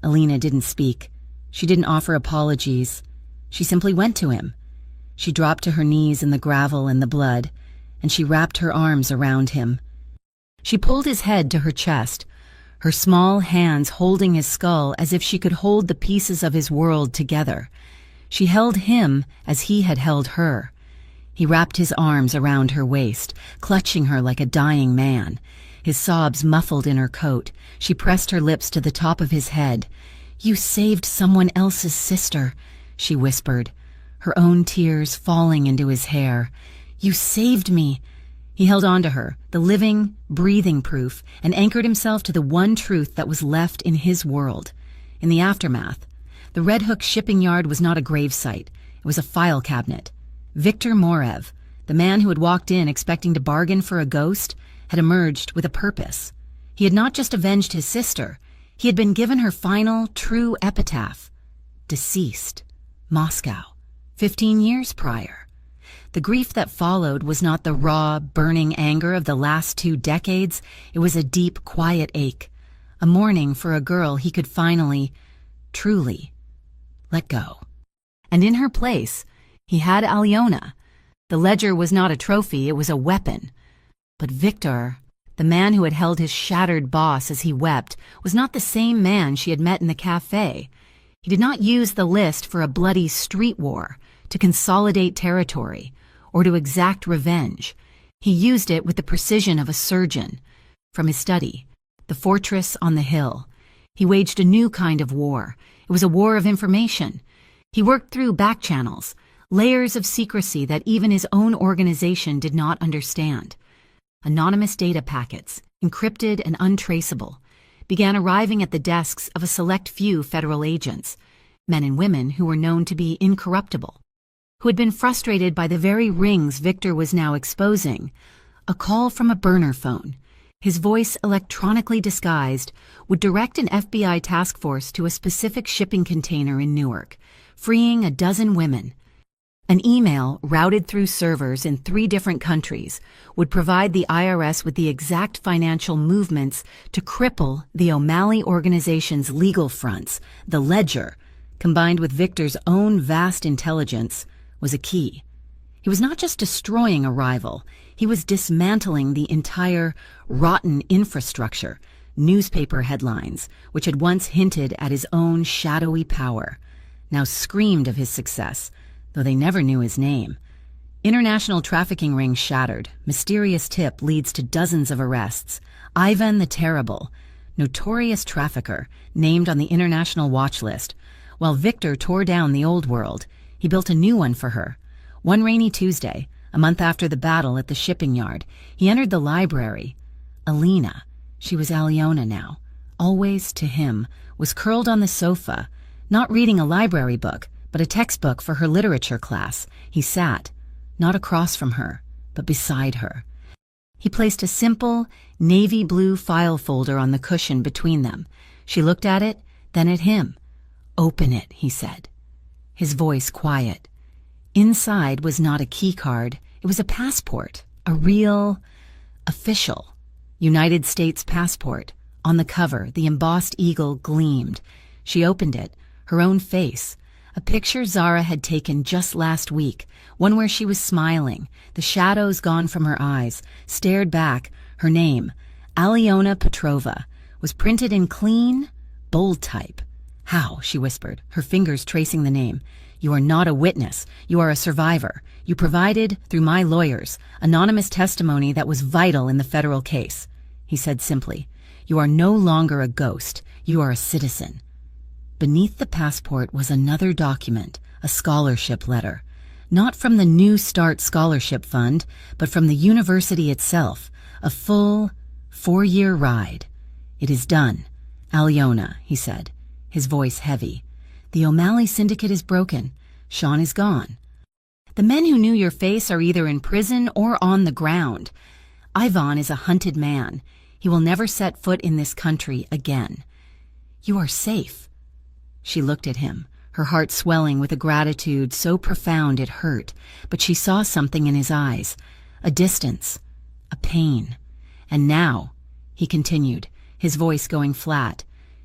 Alina didn't speak. She didn't offer apologies. She simply went to him. She dropped to her knees in the gravel and the blood, and she wrapped her arms around him. She pulled his head to her chest, her small hands holding his skull as if she could hold the pieces of his world together. She held him as he had held her. He wrapped his arms around her waist, clutching her like a dying man. His sobs muffled in her coat. She pressed her lips to the top of his head. "You saved someone else's sister," she whispered, her own tears falling into his hair. "You saved me." He held on to her, the living, breathing proof, and anchored himself to the one truth that was left in his world. In the aftermath, the Red Hook shipping yard was not a gravesite. It was a file cabinet. Viktor Morev, the man who had walked in expecting to bargain for a ghost, had emerged with a purpose. He had not just avenged his sister. He had been given her final, true epitaph. Deceased. Moscow. 15 years prior. The grief that followed was not the raw, burning anger of the last 2 decades. It was a deep, quiet ache. A mourning for a girl he could finally, truly, let go. And in her place, he had Alyona. The ledger was not a trophy, it was a weapon. But Victor, The man who had held his shattered boss as he wept was not the same man she had met in the cafe. He did not use the list for a bloody street war, to consolidate territory, or to exact revenge. He used it with the precision of a surgeon. From his study, the fortress on the hill, he waged a new kind of war. It was a war of information. He worked through back channels, layers of secrecy that even his own organization did not understand. Anonymous data packets, encrypted and untraceable, began arriving at the desks of a select few federal agents, men and women who were known to be incorruptible, who had been frustrated by the very rings Victor was now exposing. A call from a burner phone, his voice electronically disguised, would direct an FBI task force to a specific shipping container in Newark, freeing a dozen women. An email routed through servers in 3 different countries would provide the IRS with the exact financial movements to cripple the O'Malley organization's legal fronts. The ledger, combined with Victor's own vast intelligence, was a key. He was not just destroying a rival, he was dismantling the entire rotten infrastructure, newspaper headlines, which had once hinted at his own shadowy power, now screamed of his success, though they never knew his name. International trafficking ring shattered. Mysterious tip leads to dozens of arrests. Ivan the Terrible, notorious trafficker, named on the international watch list. While Victor tore down the old world, he built a new one for her. One rainy Tuesday, a month after the battle at the shipping yard, he entered the library. Alina, she was Aliona now, always to him, was curled on the sofa, not reading a library book, but a textbook for her literature class. He sat, not across from her, but beside her. He placed a simple, navy blue file folder on the cushion between them. She looked at it, then at him. "Open it," he said, his voice quiet. Inside was not a key card, it was a passport, a real, official, United States passport. On the cover, the embossed eagle gleamed. She opened it, her own face, a picture Zara had taken just last week, one where she was smiling, the shadows gone from her eyes, stared back. Her name, Aliona Petrova, was printed in clean, bold type. "How?" she whispered, her fingers tracing the name. "You are not a witness. You are a survivor. You provided, through my lawyers, anonymous testimony that was vital in the federal case." He said simply, "You are no longer a ghost. You are a citizen." Beneath the passport was another document, a scholarship letter. Not from the New Start Scholarship Fund, but from the university itself. A full, 4-year ride. "It is done, Aliona," he said, his voice heavy. "The O'Malley syndicate is broken. Sean is gone. The men who knew your face are either in prison or on the ground. Ivan is a hunted man. He will never set foot in this country again. You are safe." She looked at him, her heart swelling with a gratitude so profound it hurt, but she saw something in his eyes, a distance, a pain. "And now," he continued, his voice going flat,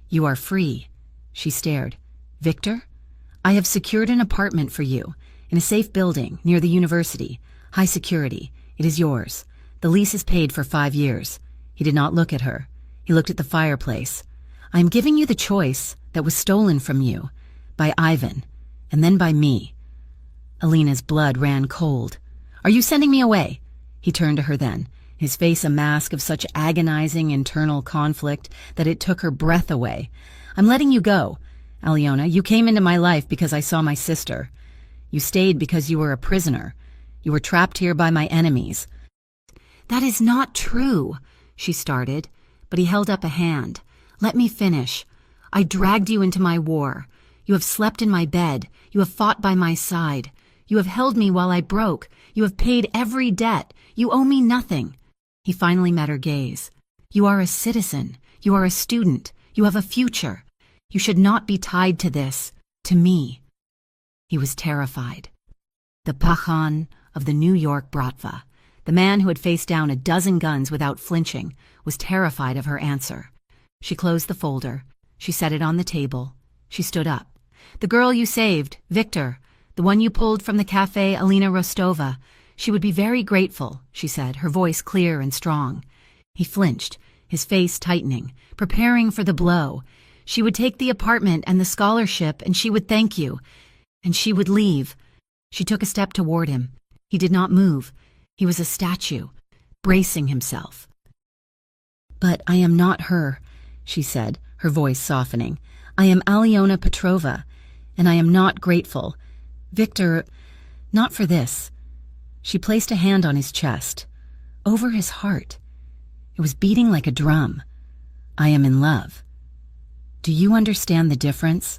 "you are free." She stared. "Victor? I have secured an apartment for you, in a safe building near the university, high security. It is yours. The lease is paid for 5 years. He did not look at her. He looked at the fireplace. "I am giving you the choice that was stolen from you, by Ivan, and then by me." Alina's blood ran cold. "Are you sending me away?" He turned to her then, his face a mask of such agonizing internal conflict that it took her breath away. "I'm letting you go. Aliona, you came into my life because I saw my sister. You stayed because you were a prisoner. You were trapped here by my enemies." "That is not true," she started, but he held up a hand. "Let me finish. I dragged you into my war. You have slept in my bed. You have fought by my side. You have held me while I broke. You have paid every debt. You owe me nothing." He finally met her gaze. "You are a citizen. You are a student. You have a future. You should not be tied to this, to me." He was terrified. The Pachan of the New York Bratva, the man who had faced down a dozen guns without flinching, was terrified of her answer. She closed the folder. She set it on the table. She stood up. "The girl you saved, Victor, the one you pulled from the cafe, Alina Rostova. She would be very grateful," she said, her voice clear and strong. He flinched, his face tightening, preparing for the blow. She would take the apartment and the scholarship, and she would thank you. And she would leave. She took a step toward him. He did not move. He was a statue, bracing himself. "But I am not her," she said, her voice softening. "I am Alyona Petrova, and I am not grateful. Victor, not for this." She placed a hand on his chest, over his heart. It was beating like a drum. "I am in love. Do you understand the difference?"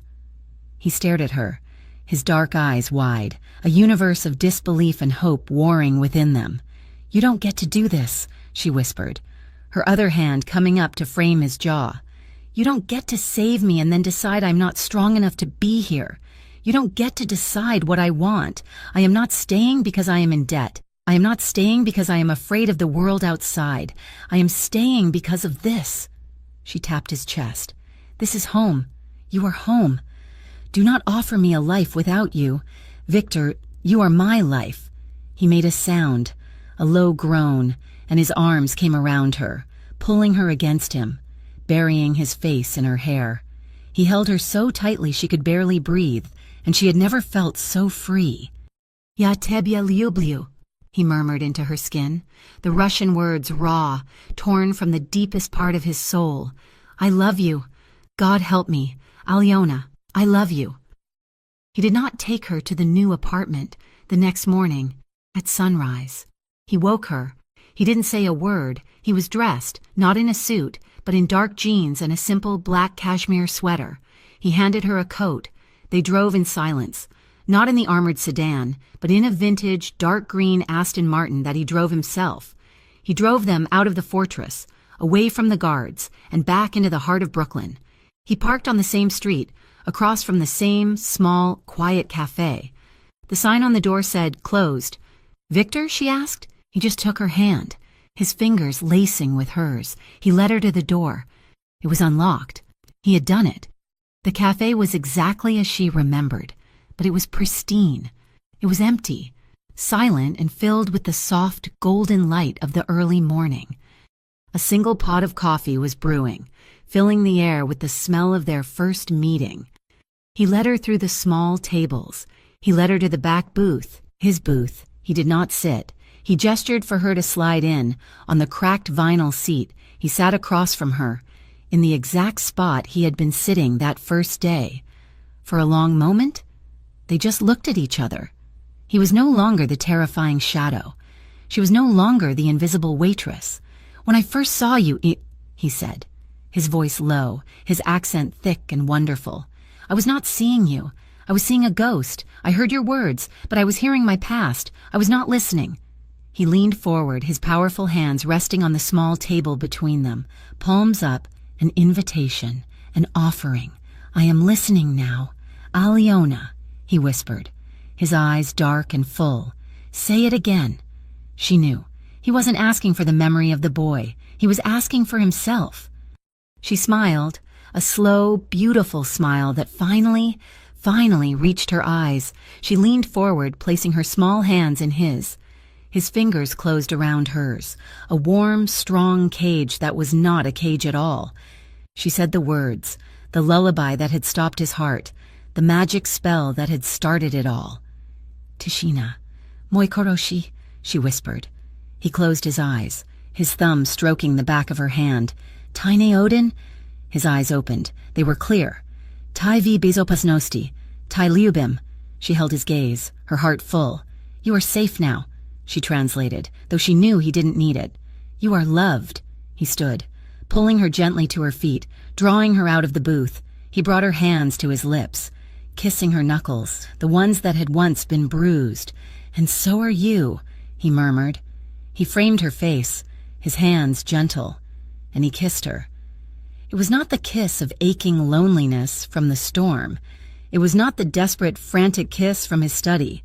He stared at her, his dark eyes wide, a universe of disbelief and hope warring within them. "You don't get to do this," she whispered, her other hand coming up to frame his jaw. "You don't get to save me and then decide I'm not strong enough to be here. You don't get to decide what I want. I am not staying because I am in debt. I am not staying because I am afraid of the world outside. I am staying because of this." She tapped his chest. "This is home. You are home. Do not offer me a life without you. Victor, you are my life." He made a sound, a low groan, and his arms came around her, pulling her against him, burying his face in her hair. He held her so tightly she could barely breathe, and she had never felt so free. "Ya tebya lublyu," he murmured into her skin, the Russian words raw, torn from the deepest part of his soul. "I love you. God help me. Alyona, I love you." He did not take her to the new apartment the next morning, at sunrise. He woke her. He didn't say a word. He was dressed, not in a suit, but in dark jeans and a simple black cashmere sweater. He handed her a coat. They drove in silence, not in the armored sedan, but in a vintage, dark green Aston Martin that he drove himself. He drove them out of the fortress, away from the guards, and back into the heart of Brooklyn. He parked on the same street, across from the same small, quiet cafe. The sign on the door said, "Closed." "Victor?" she asked. He just took her hand, his fingers lacing with hers. He led her to the door. It was unlocked. He had done it. The cafe was exactly as she remembered, but it was pristine. It was empty, silent and filled with the soft, golden light of the early morning. A single pot of coffee was brewing, filling the air with the smell of their first meeting. He led her through the small tables. He led her to the back booth, his booth. He did not sit. He gestured for her to slide in. On the cracked vinyl seat, he sat across from her, in the exact spot he had been sitting that first day. For a long moment, they just looked at each other. He was no longer the terrifying shadow. She was no longer the invisible waitress. "When I first saw you," he said, his voice low, his accent thick and wonderful. "I was not seeing you. I was seeing a ghost. I heard your words, but I was hearing my past. I was not listening." He leaned forward, his powerful hands resting on the small table between them, palms up, an invitation, an offering. "I am listening now. Alyona," he whispered, his eyes dark and full. "Say it again." She knew. He wasn't asking for the memory of the boy. He was asking for himself. She smiled, a slow, beautiful smile that finally reached her eyes. She leaned forward, placing her small hands in his. His fingers closed around hers, a warm, strong cage that was not a cage at all. She said the words, the lullaby that had stopped his heart, the magic spell that had started it all. "Tishina, moi koroshi," she whispered. He closed his eyes, his thumb stroking the back of her hand. "Taine Odin?" His eyes opened. They were clear. "Tai vi bezopasnosti, tai liubim." She held his gaze, her heart full. "You are safe now," she translated, though she knew he didn't need it. "You are loved." He stood, pulling her gently to her feet, drawing her out of the booth. He brought her hands to his lips, kissing her knuckles, the ones that had once been bruised. "And so are you," he murmured. He framed her face, his hands gentle, and he kissed her. It was not the kiss of aching loneliness from the storm. It was not the desperate, frantic kiss from his study.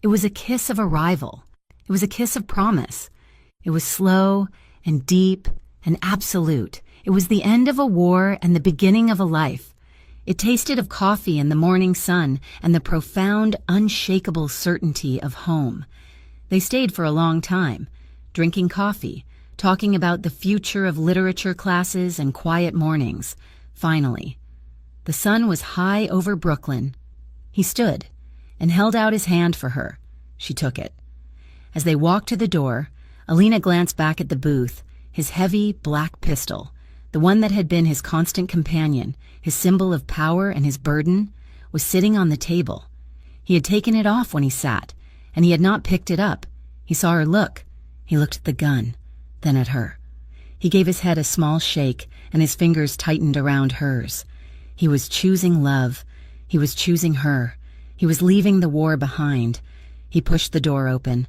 It was a kiss of arrival. It was a kiss of promise. It was slow and deep and absolute. It was the end of a war and the beginning of a life. It tasted of coffee and the morning sun and the profound, unshakable certainty of home. They stayed for a long time, drinking coffee, talking about the future of literature classes and quiet mornings. Finally, the sun was high over Brooklyn. He stood and held out his hand for her. She took it. As they walked to the door, Alina glanced back at the booth. His heavy, black pistol, the one that had been his constant companion, his symbol of power and his burden, was sitting on the table. He had taken it off when he sat, and he had not picked it up. He saw her look. He looked at the gun, then at her. He gave his head a small shake, and his fingers tightened around hers. He was choosing love. He was choosing her. He was leaving the war behind. He pushed the door open.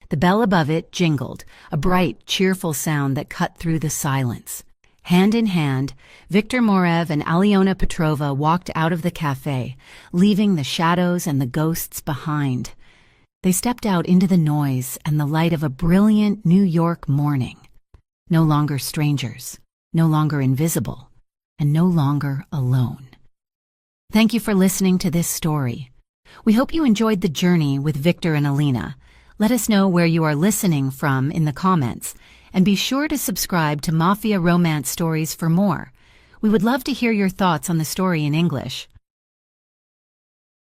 The bell above it jingled, a bright, cheerful sound that cut through the silence. Hand in hand, Viktor Morev and Alyona Petrova walked out of the cafe, leaving the shadows and the ghosts behind. They stepped out into the noise and the light of a brilliant New York morning. No longer strangers, no longer invisible, and no longer alone. Thank you for listening to this story. We hope you enjoyed the journey with Viktor and Alina. Let us know where you are listening from in the comments, and be sure to subscribe to Mafia Romance Stories for more. We would love to hear your thoughts on the story in English.